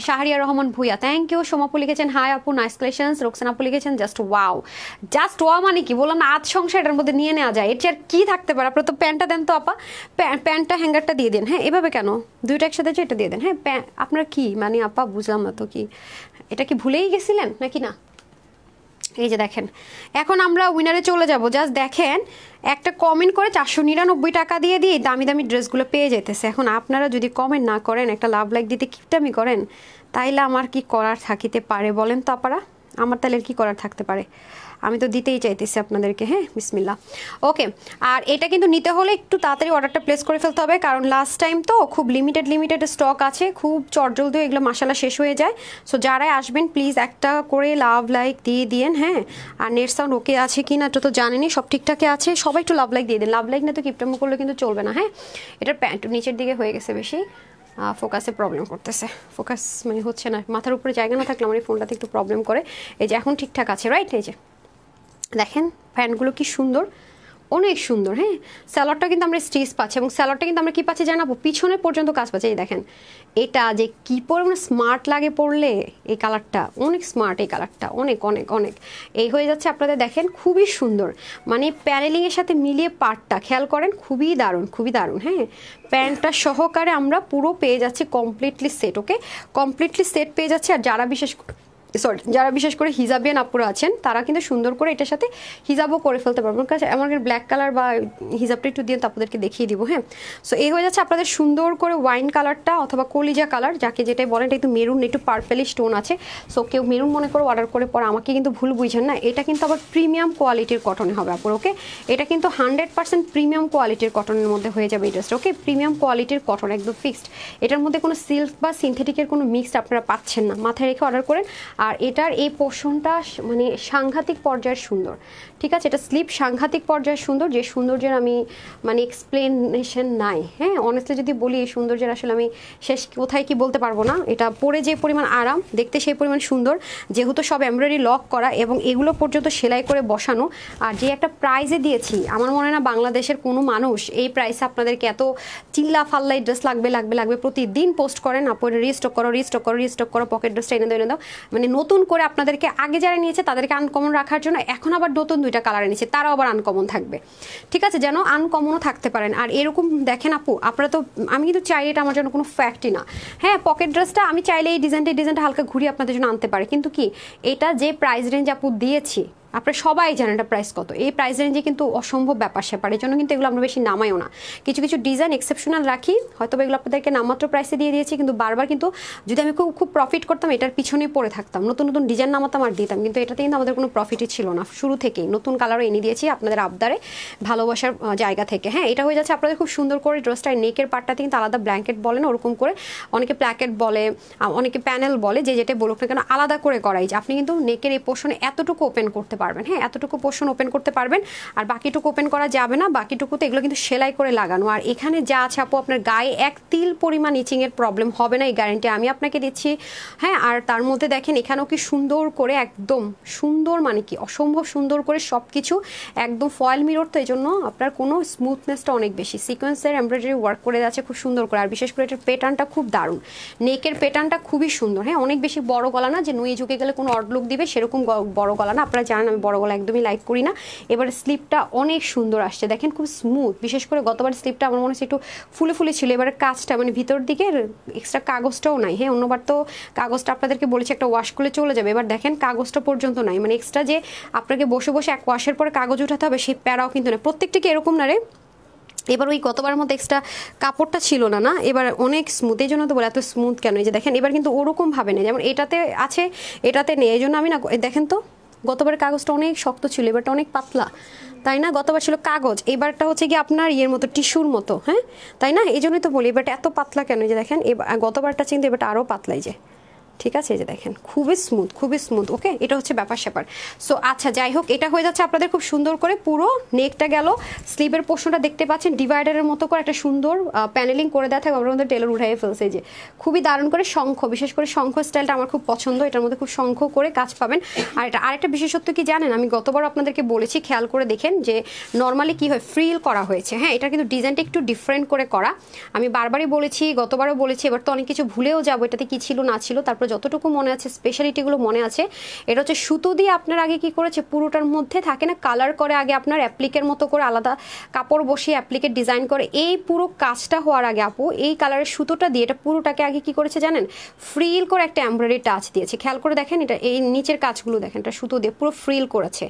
Shahriya Rahman Bhuiyan thank you. সোমাপু লিখেছেন হাই আপু নাইস কালেকশনস। রোকসান আপু লিখেছেন জাস্ট ওয়াও। জাস্ট ওয়াও মানে কি বললাম না, আধ সংসার এটার মধ্যে নিয়ে নেওয়া যায়, এর চেয়ে আর কি থাকতে পারে? আপনার তো প্যান্টটা দেন তো আপা, প্যান্টটা হ্যাঙ্গারটা দিয়ে দেন। হ্যাঁ, এভাবে কেন দুইটা একসাথে যে এটা দিয়ে দেন। হ্যাঁ, আপনার কি মানে আপা বুঝলাম না তো, কি এটা কি ভুলেই গেছিলেন নাকি না? এই যে দেখেন, এখন আমরা উইনারে চলে যাব। জাস্ট দেখেন, একটা কমেন্ট করে 499 টাকা দিয়ে দিয়ে দামি দামি ড্রেসগুলো পেয়ে যেতেছে। এখন আপনারা যদি কমেন্ট না করেন, একটা লাভ লাইক দিতে কিপটামি করেন, তাইলে আমার কি করার থাকিতে পারে বলেন তো আপারা? আমার তাহলে কি করার থাকতে পারে? আমি তো দিতেই চাইতেছি আপনাদেরকে। হ্যাঁ, বিসমিল্লাহ। ওকে, আর এটা কিন্তু নিতে হলে একটু তাড়াতাড়ি অর্ডারটা প্লেস করে ফেলতে হবে, কারণ লাস্ট টাইম তো খুব লিমিটেড স্টক আছে, খুব চটজলদি এগুলো মাসালা শেষ হয়ে যায়। সো যারাই আসবেন প্লিজ একটা করে লাভ লাইক দিয়ে দিয়েন। হ্যাঁ, আর নেট সাউন্ড ওকে আছে কি না এটা তো জানেনি, সব ঠিকঠাকই আছে, সবাই একটু লাভ লাইক দিয়ে দিন। লাভ লাইক না তো কিপটামো করলে কিন্তু চলবে না। হ্যাঁ, এটার প্যান্ট নিচের দিকে হয়ে গেছে বেশি, ফোকাসে প্রবলেম করতেছে, ফোকাস মানে হচ্ছে না, মাথার উপরে জায়গা না থাকলে আমার এই ফোনটাতে একটু প্রবলেম করে। এই যে এখন ঠিকঠাক আছে, রাইট? এই যে দেখেন প্যান্টগুলো কি সুন্দর, অনেক সুন্দর। হ্যাঁ, স্যালাডটা কিন্তু আমরা স্টিচ পাচ্ছি এবং স্যালাডটা কিন্তু আমরা কি পাচ্ছি জানাবো, পিছনে পর্যন্ত কাজ পাচ্ছি। এই দেখেন এটা যে কি পরিমাণে স্মার্ট লাগে পরলে, এই কালারটা অনেক স্মার্ট, এই কালারটা অনেক অনেক অনেক এই হয়ে যাচ্ছে আপনাদের। দেখেন খুবই সুন্দর, মানে প্যানেলিংয়ের সাথে মিলিয়ে পার্টটা খেয়াল করেন, খুবই দারুণ খুবই দারুণ। হ্যাঁ, প্যান্টটা সহকারে আমরা পুরো পেয়ে যাচ্ছি কমপ্লিটলি সেট। ওকে, কমপ্লিটলি সেট পেয়ে যাচ্ছি। আর যারা বিশেষ সরি যারা বিশেষ করে হিজাবিয়ান আপুরা আছেন তারা কিন্তু সুন্দর করে এটার সাথে হিজাবও করে ফেলতে পারবেন। কাছে আমাদের ব্ল্যাক কালার বা হিজাবটা একটু দিয়ে তো আপনাদেরকে দেখিয়ে দিব। হ্যাঁ, সো এই হয়ে যাচ্ছে আপনাদের সুন্দর করে ওয়াইন কালারটা অথবা কলিজা কালার যাকে যেটাই বলেন, এটা একটু মেরুন একটু পার্পেলি স্টোন আছে। সো কেউ মেরুন মনে করে অর্ডার করে পরে আমাকে কিন্তু ভুল বুঝেন না, এটা কিন্তু আবার প্রিমিয়াম কোয়ালিটির কটনে হবে আপুর। ওকে, এটা কিন্তু 100% প্রিমিয়াম কোয়ালিটির কটনের মধ্যে হয়ে যাবে এই ড্রেসটা। ওকে, প্রিমিয়াম কোয়ালিটির কটন একদম ফিক্সড, এটার মধ্যে কোনো সিল্ক বা সিনথেটিকের কোনো মিক্সড আপনারা পাচ্ছেন না, মাথায় রেখে অর্ডার করেন। আর এটার এই পোর্শনটা মানে সাংঘাতিক পর্যায়ের সুন্দর, ঠিক আছে, এটা স্লিপ সাংঘাতিক পর্যায়ের সুন্দর, যে সৌন্দর্যের আমি মানে এক্সপ্লেনেশন নাই। হ্যাঁ, অনেস্টলি যদি বলি এই সৌন্দর্যের আসলে আমি শেষ কোথায় কি বলতে পারবো না। এটা পরে যে পরিমাণ আরাম, দেখতে সেই পরিমাণ সুন্দর, যেহেতু সব এমব্রয়ডারি লক করা এবং এগুলো পর্যন্ত সেলাই করে বসানো। আর যে একটা প্রাইজে দিয়েছি, আমার মনে হয় না বাংলাদেশের কোনো মানুষ এই প্রাইসে আপনাদেরকে এত চিল্লা ফাল্লাই ড্রেস লাগবে লাগবে লাগবে প্রতিদিন পোস্ট করেন, আপনার রিস্টক করো রিস্টক করো রিস্টক করো, পকেট ড্রেসটা এনে দাও। মানে নতুন করে আপনাদেরকে আগে যারা নিয়েছে তাদেরকে আনকমন রাখার জন্য এখন আবার নতুন 2টা কালার এনেছে, তারাও আবার আনকমন থাকবে, ঠিক আছে, যেন আনকমনও থাকতে পারেন। আর এরকম দেখেন আপু, আপনারা তো, আমি কিন্তু চাইলে এটা আমার জন্য কোনো ফ্যাক্টই না। হ্যাঁ, পকেট ড্রেসটা আমি চাইলে এই ডিজাইনটা হালকা ঘুরিয়ে আপনাদের জন্য আনতে পারি, কিন্তু কি এটা যে প্রাইস রেঞ্জ আপু দিয়েছি, আপনারা সবাই জানেন এটা প্রাইস কত, এই প্রাইস রেঞ্জে কিন্তু অসম্ভব ব্যাপার স্যাপার, এই জন্য কিন্তু এগুলো আমরা বেশি নামাইও না। কিছু কিছু ডিজাইন এক্সেপশনাল রাখি, হয়তো এগুলো আপনাদেরকে নামমাত্র প্রাইসে দিয়ে দিয়েছি, কিন্তু বারবার কিন্তু যদি আমি খুব প্রফিট করতাম এটার পিছনেই পড়ে থাকতাম, নতুন নতুন ডিজাইন নামাতাম আর দিতাম, কিন্তু এটাতে কিন্তু আমাদের কোনো প্রফিটই ছিল না শুরু থেকেই। নতুন কালারও এনে দিয়েছি আপনাদের আবদারে, ভালোবাসার জায়গা থেকে। হ্যাঁ, এটা হয়ে যাচ্ছে আপনাদের খুব সুন্দর করে ড্রেসটা, নেকের পার্টটাতে কিন্তু আলাদা ব্ল্যাঙ্কেট বলে না, ওরকম করে অনেকে প্ল্যাকেট বলে, অনেকে প্যানেল বলে, যে যেটা বলুক না কেন আলাদা করে করাই যে আপনি কিন্তু নেকের এই পোর্শনে এতটুকু ওপেন করতে পারবেন। হ্যাঁ, এতটুকু পোর্শন ওপেন করতে পারবেন, আর বাকিটুকু ওপেন করা যাবে না, বাকিটুকুতে এগুলো কিন্তু সেলাই করে লাগানো। আর এখানে যা আছে আপু, আপনার গায়ে এক তিল পরিমাণ ইচিংয়ের প্রবলেম হবে না, এই গ্যারান্টি আমি আপনাকে দিচ্ছি। হ্যাঁ, আর তার মধ্যে দেখেন এখানেও কি সুন্দর করে একদম সুন্দর, মানে কি অসম্ভব সুন্দর করে সব কিছু একদম ফয়েল মিরর, তো এই জন্য আপনার কোনো স্মুথনেসটা অনেক বেশি, সিকোয়েন্সের এমব্রয়ডারি ওয়ার্ক করে যাচ্ছে খুব সুন্দর করে। আর বিশেষ করে এটার প্যাটার্নটা খুব দারুণ, নেকের প্যাটার্নটা খুবই সুন্দর। হ্যাঁ, অনেক বেশি বড় গলা না যে নুয়ে ঝুঁকে গেলে কোনো অড লুক দিবে সেরকম বড় গলা না, আপনারা জানেন আমি বড় গলা একদমই লাইক করি না। এবার স্লিপটা অনেক সুন্দর আসছে, দেখেন খুব স্মুথ, বিশেষ করে গতবার স্লিপটা আমার মনে হচ্ছে একটু ফুলে ফুলে ছিল, এবারে কাজটা মানে ভিতর দিকে এক্সট্রা কাগজটাও নাই। হ্যাঁ, অন্যবার তো কাগজটা আপনাদেরকে বলেছি একটা ওয়াশ করলে চলে যাবে, এবার দেখেন কাগজটা পর্যন্ত নাই, মানে এক্সট্রা যে আপনাকে বসে বসে এক ওয়াশের পরে কাগজ উঠাতে হবে সেই প্যারাও কিন্তু না, প্রত্যেকটিকে এরকম না রে। এবার ওই গতবার মধ্যে এক্সট্রা কাপড়টা ছিল না, না এবার অনেক স্মুথ, এই জন্য তো বলে এত স্মুথ কেন, এই যে দেখেন এবার কিন্তু ওরকম ভাবে নেই, যেমন এটাতে আছে এটাতে নেই, এই জন্য আমি না দেখেন তো গতবার কাগজটা অনেক শক্ত ছিল, এবারটা অনেক পাতলা, তাই না, গতবার ছিল কাগজ, এবারটা হচ্ছে কি আপনার ইয়ের মতো টিস্যুর মতো। হ্যাঁ, তাই না, এই জন্যই তো বলি এবারটা এত পাতলা কেন, যে দেখেন গতবারটা কিন্তু এবারটা আরও পাতলাই, যে ঠিক আছে, এই যে দেখেন খুবই স্মুথ খুবই স্মুথ। ওকে, এটা হচ্ছে ব্যাপার স্যাপার। সো আচ্ছা, যাই হোক, এটা হয়ে যাচ্ছে আপনাদের খুব সুন্দর করে পুরো নেকটা গেল, স্লিভের পোর্শনটা দেখতে পাচ্ছেন ডিভাইডারের মতো করে একটা সুন্দর প্যানেলিং করে দেওয়া থাকে, আমাদের টেলর উঠাই ফেলছে, যে খুবই দারুণ করে শঙ্খ, বিশেষ করে শঙ্খ স্টাইলটা আমার খুব পছন্দ, এটার মধ্যে খুব শঙ্খ করে কাজ পাবেন। আর এটা আরেকটা বিশেষত্ব কি জানেন, আমি গতবার আপনাদেরকে বলেছি, খেয়াল করে দেখেন যে নর্মালি কি হয় ফ্রিল করা হয়েছে। হ্যাঁ, এটা কিন্তু ডিজাইনটা একটু ডিফারেন্ট করে করা, আমি বারবারই বলেছি, গতবারও বলেছি, এবার তো অনেক কিছু ভুলেও যাবো এটাতে কি ছিল না ছিল, তারপর যতটুকু মনে আছে স্পেশালিটিগুলো মনে আছে। এটা হচ্ছে সুতো দিয়ে আপনার আগে কি করেছে, পুরোটার মধ্যে থাকে না কালার করে, আগে আপনার অ্যাপ্লিকের মতো করে আলাদা কাপড় বসিয়ে অ্যাপ্লিকের ডিজাইন করে, এই পুরো কাজটা হওয়ার আগে আপু এই কালারের সুতোটা দিয়ে এটা পুরোটাকে আগে কি করেছে জানেন, ফ্রিল করে একটা এমব্রয়ডারি টাচ দিয়েছে। খেয়াল করে দেখেন, এটা এই নিচের কাজগুলো দেখেন, এটা সুতো দিয়ে পুরো ফ্রিল করেছে,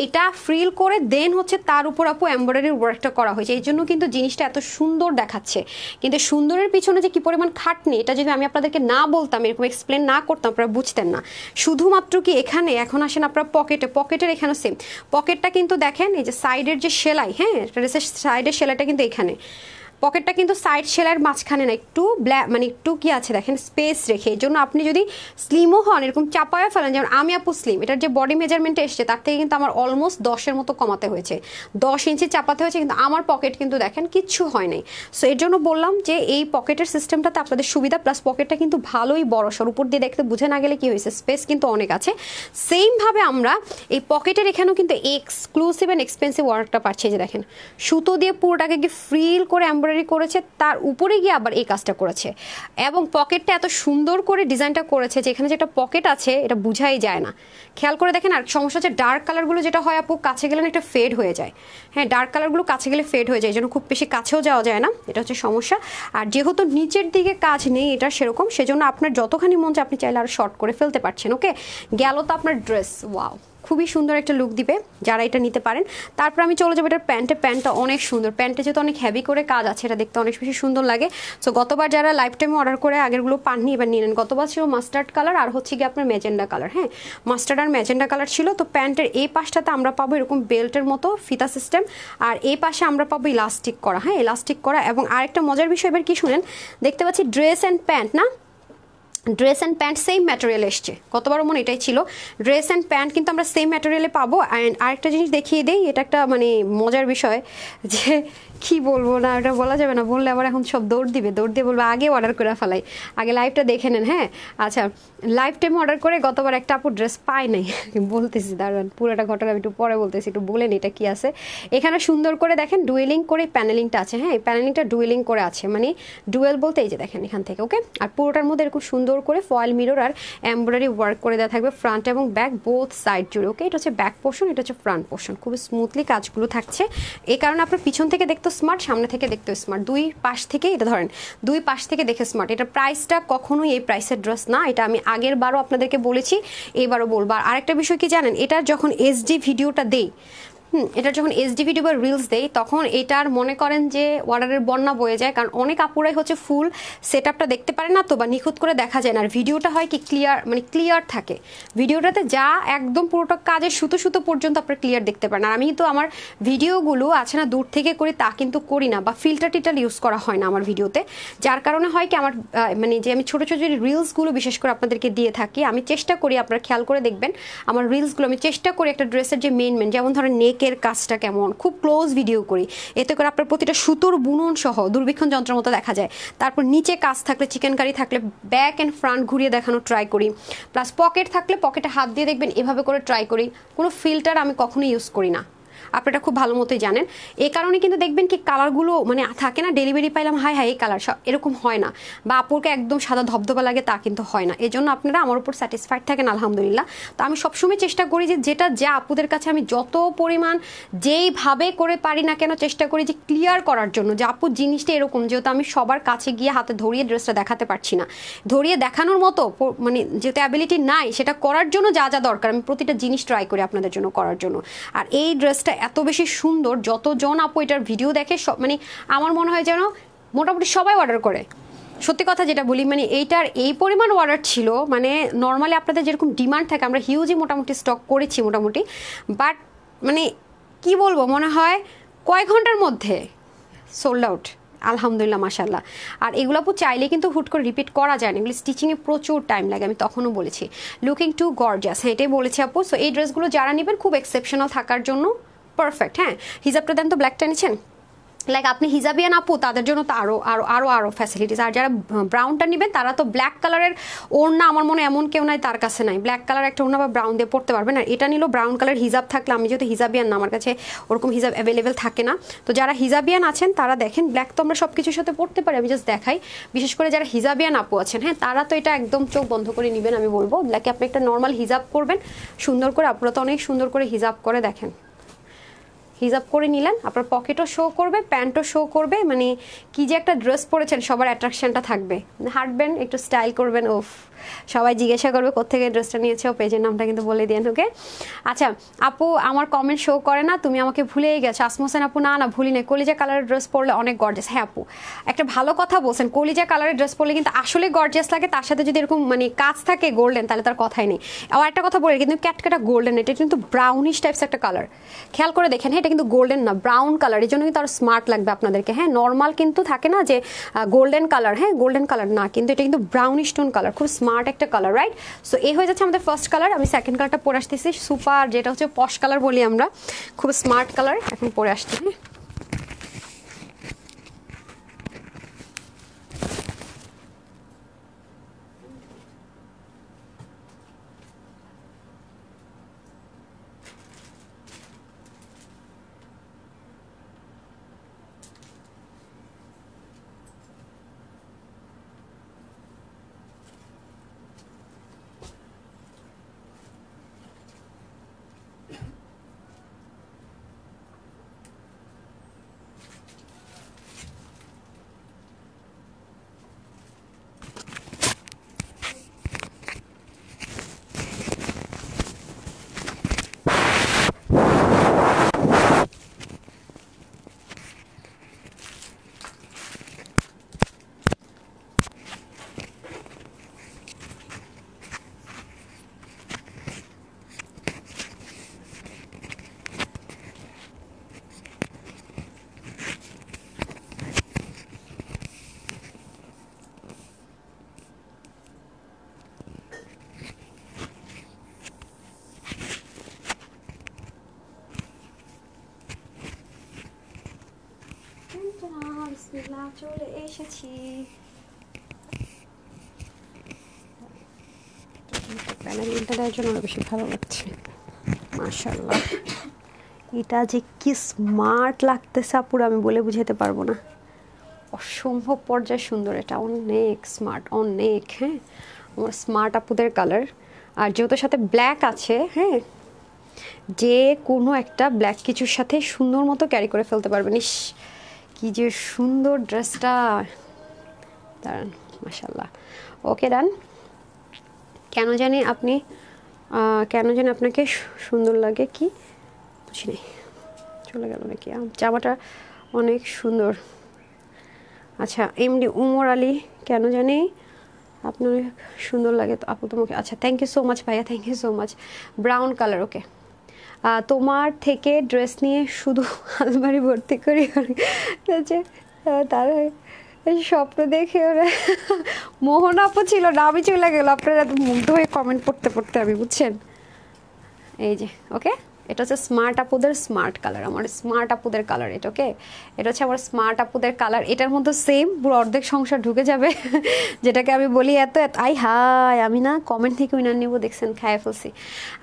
এটা ফ্রিল করে দেন হচ্ছে তার উপর আপু এমব্রয়ডারির ওয়ার্কটা করা হয়েছে, এই জন্য কিন্তু জিনিসটা এত সুন্দর দেখাচ্ছে। কিন্তু সুন্দরের পিছনে যে কি পরিমাণ খাটনি, এটা যদি আমি আপনাদেরকে না বলতাম, এরকম এক্সপ্লেন না করতাম, আপনারা বুঝতেন না। শুধুমাত্র কি এখানে এখন আসেন আপনারা পকেটের এখানে সেম পকেটটা কিন্তু দেখেন, এই যে সাইডের যে সেলাই, হ্যাঁ ড্রেসের সাইডের সেলাইটা কিন্তু এখানে, পকেটটা কিন্তু সাইড সেলাইয়ের মাঝখানে না, একটু ব্ল্যাক মানে একটু কি আছে দেখেন স্পেস রেখে, এই জন্য আপনি যদি স্লিমও হন এরকম চাপায়া ফেলেন, যেমন আমি আপু স্লিম, এটার যে বডি মেজারমেন্টে এসছে তার থেকে কিন্তু আমার অলমোস্ট 10-এর মতো কমাতে হয়েছে, 10 ইঞ্চি চাপাতে হয়েছে, কিন্তু আমার পকেট কিন্তু দেখেন কিচ্ছু হয় নাই। সো এর জন্য বললাম যে এই পকেটের সিস্টেমটাতে আপনাদের সুবিধা, প্লাস পকেটটা কিন্তু ভালোই বড়সড়, উপর দিয়ে দেখতে বুঝে না গেলে কি হয়েছে, স্পেস কিন্তু অনেক আছে। সেমভাবে আমরা এই পকেটের এখানেও কিন্তু এক্সক্লুসিভ অ্যান্ড এক্সপেন্সিভ ওয়ার্কটা পাচ্ছি, যে দেখেন সুতো দিয়ে পুরোটাকে কি ফ্রিল করে এমব্রয়ডারি এমব্রয়ডারি করেছে, তার উপরে গিয়ে আবার এই কাজটা করেছে, এবং পকেটটা এত সুন্দর করে ডিজাইনটা করেছে যে এখানে যেটা পকেট আছে এটা বুঝাই যায় না। খেয়াল করে দেখেন। আর সমস্যা হচ্ছে ডার্ক কালারগুলো যেটা হয় আপু, কাছে গেলে না একটা ফেড হয়ে যায়। হ্যাঁ, ডার্ক কালারগুলো কাছে গেলে ফেড হয়ে যায়, এই জন্য খুব বেশি কাছেও যাওয়া যায় না, এটা হচ্ছে সমস্যা। আর যেহেতু নিচের দিকে কাজ নেই এটা সেরকম, সেজন্য আপনার যতখানি মন চায় আপনি চাইলে আরও শর্ট করে ফেলতে পারছেন। ওকে, গেল তো আপনার ড্রেস। ওয়াও, খুবই সুন্দর একটা লুক দিবে যারা এটা নিতে পারেন। তারপর আমি চলে যাবো এটার প্যান্টটা অনেক সুন্দর। প্যান্টে যেহেতু অনেক হেভি করে কাজ আছে, এটা দেখতে অনেক বেশি সুন্দর লাগে। সো গতবার যারা লাইফ টাইমে অর্ডার করে আগেরগুলো পাননি, এবার নিলেন। গতবার ছিল মাস্টার্ড কালার আর হচ্ছে গিয়ে আপনার ম্যাজেন্ডা কালার। হ্যাঁ, মাস্টার্ড আর ম্যাজেন্ডা কালার ছিল। তো প্যান্টের এই পাশটাতে আমরা পাবো এরকম বেল্টের মতো ফিতা সিস্টেম, আর এই পাশে আমরা পাবো ইলাস্টিক করা। হ্যাঁ, ইলাস্টিক করা। এবং আরেকটা মজার বিষয় এবার কি শুনেন, দেখতে পাচ্ছি ড্রেস অ্যান্ড প্যান্ট না, dress and pant same material এসছে। গতবারও মনে এটাই ছিল, ড্রেস অ্যান্ড প্যান্ট কিন্তু আমরা সেম ম্যাটেরিয়ালে পাবো। অ্যান্ড আরেকটা জিনিস দেখিয়ে দেই, এটা একটা মানে মজার বিষয় যে কি বলবো না, ওটা বলা যাবে না, বললে আবার এখন সব দৌড় দিয়ে বলবো আগে অর্ডার করে ফেলাই, আগে লাইভটা দেখে নেন। হ্যাঁ, আচ্ছা, লাইভ টাইমে অর্ডার করে গতবার একটা আপু ড্রেস পাই নাই, বলতেছি দাঁড়ান পুরোটা ঘটনা একটু পরে বলতেছি, একটু বলেন এটা কি আছে। এখানে সুন্দর করে দেখেন ডুয়েলিং করে প্যানেলিংটা আছে। হ্যাঁ, প্যানেলিংটা ডুয়েলিং করে আছে, মানে ডুয়েল বলতে এই যে দেখেন এখান থেকে। ওকে, আর পুরোটার মধ্যে এরকম সুন্দর করে ফয়েল মিরর আর এমব্রয়ডারি ওয়ার্ক করে দেওয়া থাকবে ফ্রন্ট এবং ব্যাক বোথ সাইড জুড়ে। ওকে, এটা হচ্ছে ব্যাক পোর্শন, এটা হচ্ছে ফ্রন্ট পোর্শন। খুবই স্মুথলি কাজগুলো থাকছে, এই কারণে আপনার পিছন থেকে দেখতে স্মার্ট, সামনে থেকে দেখতে স্মার্ট, দুই পাশ থেকে এটা ধরেন দুই পাশ থেকে দেখে স্মার্ট। এটা প্রাইসটা কখনোই এই প্রাইসের ড্রেস না, এটা আমি আগের বারও আপনাদেরকে বলেছি, এবারও বলবো। আর আরেকটা বিষয় কি জানেন, এটা যখন এইচডি ভিডিওটা দেই, এটা যখন এইচডি ভিডিও বা রিলস দেই, তখন এটার মনে করেন যে অর্ডারের বন্যা বয়ে যায়, কারণ অনেক আপুরাই হচ্ছে ফুল সেট আপটা দেখতে পারে না তো, বা নিখুঁত করে দেখা যায় না। আর ভিডিওটা হয় কি ক্লিয়ার, মানে ক্লিয়ার থাকে ভিডিওটাতে, যা একদম পুরোটা কাজের সুতো সুতো পর্যন্ত আপনার ক্লিয়ার দেখতে পারেন। আর আমি তো আমার ভিডিওগুলো আছে না দূর থেকে করি তা কিন্তু করি না, বা ফিল্টার টিল্টার ইউজ করা হয় না আমার ভিডিওতে, যার কারণে হয় কি আমার মানে যে আমি ছোটো ছোটো যে রিলসগুলো বিশেষ করে আপনাদেরকে দিয়ে থাকি, আমি চেষ্টা করি, আপনারা খেয়াল করে দেখবেন আমার রিলসগুলো, আমি চেষ্টা করি একটা ড্রেসের যে মেন যেমন ধরেন নেক এর কাজটা কেমন, খুব ক্লোজ ভিডিও করি, এতে করে আপনার প্রতিটা সুতোর বুনন সহ দূরবীক্ষণ যন্ত্রের মতো দেখা যায়। তারপর নিচে কাজ থাকলে, চিকেন কারি থাকলে ব্যাক অ্যান্ড ফ্রন্ট ঘুরিয়ে দেখানো ট্রাই করি, প্লাস পকেট থাকলে পকেটে হাত দিয়ে দেখবেন এভাবে করে ট্রাই করি। কোনো ফিল্টার আমি কখনোই ইউজ করি না, আপনারা খুব ভালো মতোই জানেন। এই কারণে কিন্তু দেখবেন কি কালারগুলো মানে থাকে না, ডেলিভারি পাইলাম হাই হাই এই কালার, এরকম হয় না, বা আপুরকে একদম সাদা ধবধবা লাগে তা কিন্তু হয় না। এই জন্য আপনারা আমার উপর স্যাটিসফাইড থাকেন আলহামদুলিল্লাহ। তো আমি সবসময় চেষ্টা করি যে যেটা যা আপুদের কাছে আমি যত পরিমাণ যেইভাবে করে পারি না কেন চেষ্টা করি যে ক্লিয়ার করার জন্য, যে আপু জিনিসটা এরকম, যেহেতু আমি সবার কাছে গিয়ে হাতে ধরিয়ে ড্রেসটা দেখাতে পারছি না, ধরিয়ে দেখানোর মতো মানে যেহেতু অ্যাবিলিটি নাই, সেটা করার জন্য যা যা দরকার আমি প্রতিটা জিনিস ট্রাই করি আপনাদের জন্য করার জন্য। আর এই ড্রেসটা এত বেশি সুন্দর, যতজন আপু এটার ভিডিও দেখে সব মানে আমার মনে হয় যেন মোটামুটি সবাই অর্ডার করে। সত্যি কথা যেটা বলি, মানে এইটার এই পরিমাণ অর্ডার ছিল, মানে নর্মালি আপনাদের যেরকম ডিমান্ড থাকে, আমরা হিউজই মোটামুটি স্টক করেছি মোটামুটি, বাট মানে কি বলবো, মনে হয় কয়েক ঘন্টার মধ্যে সোল্ড আউট আলহামদুলিল্লাহ মাশাল্লাহ। আর এগুলো আপু চাইলে কিন্তু হুট করে রিপিট করা যায় না, এগুলো স্টিচিংয়ে প্রচুর টাইম লাগে, আমি তখনও বলেছি। লুকিং টু গর্জিয়াস, হ্যাঁ এটাই বলেছি আপু। সো এই ড্রেসগুলো যারা নেবেন খুব এক্সেপশনাল থাকার জন্য পারফেক্ট। হ্যাঁ, হিজাবটা দেন তো, ব্ল্যাকটা নিচ্ছেন, লাইক আপনি হিজাবিয়ান আপু তাদের জন্য তো আরও আরও আরও আরও ফ্যাসিলিটিস। আর যারা ব্রাউনটা নেবেন তারা তো ব্ল্যাক কালারের ওড়না আমার মনে এমন কেউ নাই তার কাছে নাই, ব্ল্যাক কালার একটা ওড়না বা ব্রাউন দিয়ে পড়তে পারবেন। আর এটা নিলেও ব্রাউন কালার হিজাব থাকলে, আমি যেহেতু হিজাবিয়ান না আমার কাছে ওরকম হিজাব অ্যাভেলেবেল থাকে না, তো যারা হিজাবিয়ান আছেন তারা দেখেন, ব্ল্যাক তো আমরা সব কিছুর সাথে পড়তে পারি, আমি জাস্ট দেখাই। বিশেষ করে যারা হিজাবিয়ান আপু আছেন, হ্যাঁ তারা তো এটা একদম চোখ বন্ধ করে নেবেন, আমি বলবো ব্ল্যাকে আপনি একটা নর্মাল হিজাব করবেন সুন্দর করে, আপনারা তো অনেক সুন্দর করে হিজাব করে দেখেন, হিজাব করে নিলেন, আপনার পকেটও শো করবে, প্যান্টও শো করবে, মানে কি যে একটা ড্রেস পরেছেন সবার অ্যাট্রাকশনটা থাকবে, হাঁটবেন একটু স্টাইল করবেন, ওফ সবাই জিজ্ঞাসা করবে কোত্থেকে ড্রেসটা নিয়েছে, ও পেজের নামটা কিন্তু বলে দিন। ওকে, আচ্ছা আপু আমার কমেন্ট শো করে না, তুমি আমাকে ভুলেই গেছো। আসমা হোসেন আপু না না ভুলি নেই, কলিজা কালারের ড্রেস পরলে অনেক গর্জিয়াস। হ্যাঁ আপু একটা ভালো কথা বলছেন, কলিজা কালারের ড্রেস পরলে কিন্তু আসলে গর্জিয়াস লাগে, তার সাথে যদি এরকম মানে কাজ থাকে গোল্ডেন তাহলে তার কথাই নেই। আবার একটা কথা বলি, কিন্তু ক্যাটকাটা গোল্ডেন, এটা কিন্তু ব্রাউনিশ টাইপস একটা কালার, খেয়াল করে দেখেন। হ্যাঁ এটা কিন্তু গোল্ডেন না, ব্রাউন কালার, এই জন্য কিন্তু আরো স্মার্ট লাগবে আপনাদেরকে। হ্যাঁ নর্মাল কিন্তু থাকে না যে গোল্ডেন কালার, হ্যাঁ গোল্ডেন কালার না, কিন্তু এটা কিন্তু ব্রাউনিশ টোন কালার, খুব স্মার্ট একটা কালার, রাইট? সো এই হয়ে যাচ্ছে আমাদের ফার্স্ট কালার। আমি সেকেন্ড কালারটা পরে আসতেছি, সুপার, যেটা হচ্ছে পশ কালার বলি আমরা, খুব স্মার্ট কালার, এখন পরে আসছি। হ্যাঁ বিসমিল্লাহ, চলে এসেছি। প্যানেলিংটা দেওয়ার জন্য আরো বেশি ভালো লাগছে, মাশাআল্লাহ। এটা যে কি স্মার্ট লাগতেছে আপুর, আমি বলে বুঝাতে পারবো না, অসম্ভব পর্যায়ে সুন্দর। এটা অনেক স্মার্ট, অনেক। হ্যাঁ, আমার স্মার্ট আপুদের কালার। আর যেহেতু সাথে ব্ল্যাক আছে, হ্যাঁ, যে কোনো একটা ব্ল্যাক কিছুর সাথে সুন্দর মতো ক্যারি করে ফেলতে পারবেন। ইস কি যে সুন্দর ড্রেসটা, দাঁড়ান, মাশাআল্লাহ। ওকে ডান। কেন জানি আপনাকে সুন্দর লাগে, কি বুঝি নেই, চলে গেল নাকি? জামাটা অনেক সুন্দর। আচ্ছা, এমডি উমর আলী, কেন জানি আপনার সুন্দর লাগে তো আপু তোমাকে। আচ্ছা, থ্যাংক ইউ সো মাচ ভাইয়া, thank you so much. Brown colour, okay. তোমার থেকে ড্রেস নিয়ে শুধু আলমারি ভর্তি করি, তার স্বপ্ন দেখে ওরা মোহন আপু ছিল না, আমি চলে গেল। আপনারা এত মুগ্ধ হয়ে কমেন্ট পড়তে পড়তে আমি, বুঝছেন। এই যে ওকে, এটা হচ্ছে স্মার্ট আপুদের স্মার্ট কালার, আমার স্মার্ট আপুদের কালার এটা। ওকে, এটা হচ্ছে আমার স্মার্ট আপুদের কালার। এটার মধ্যে সেম পুরো অর্ধেক সংসার ঢুকে যাবে, যেটাকে আমি বলি এত আই হাই, আমি না কমেন্ট থেকে উইনার নিব, দেখছেন, খায় ফেলছি।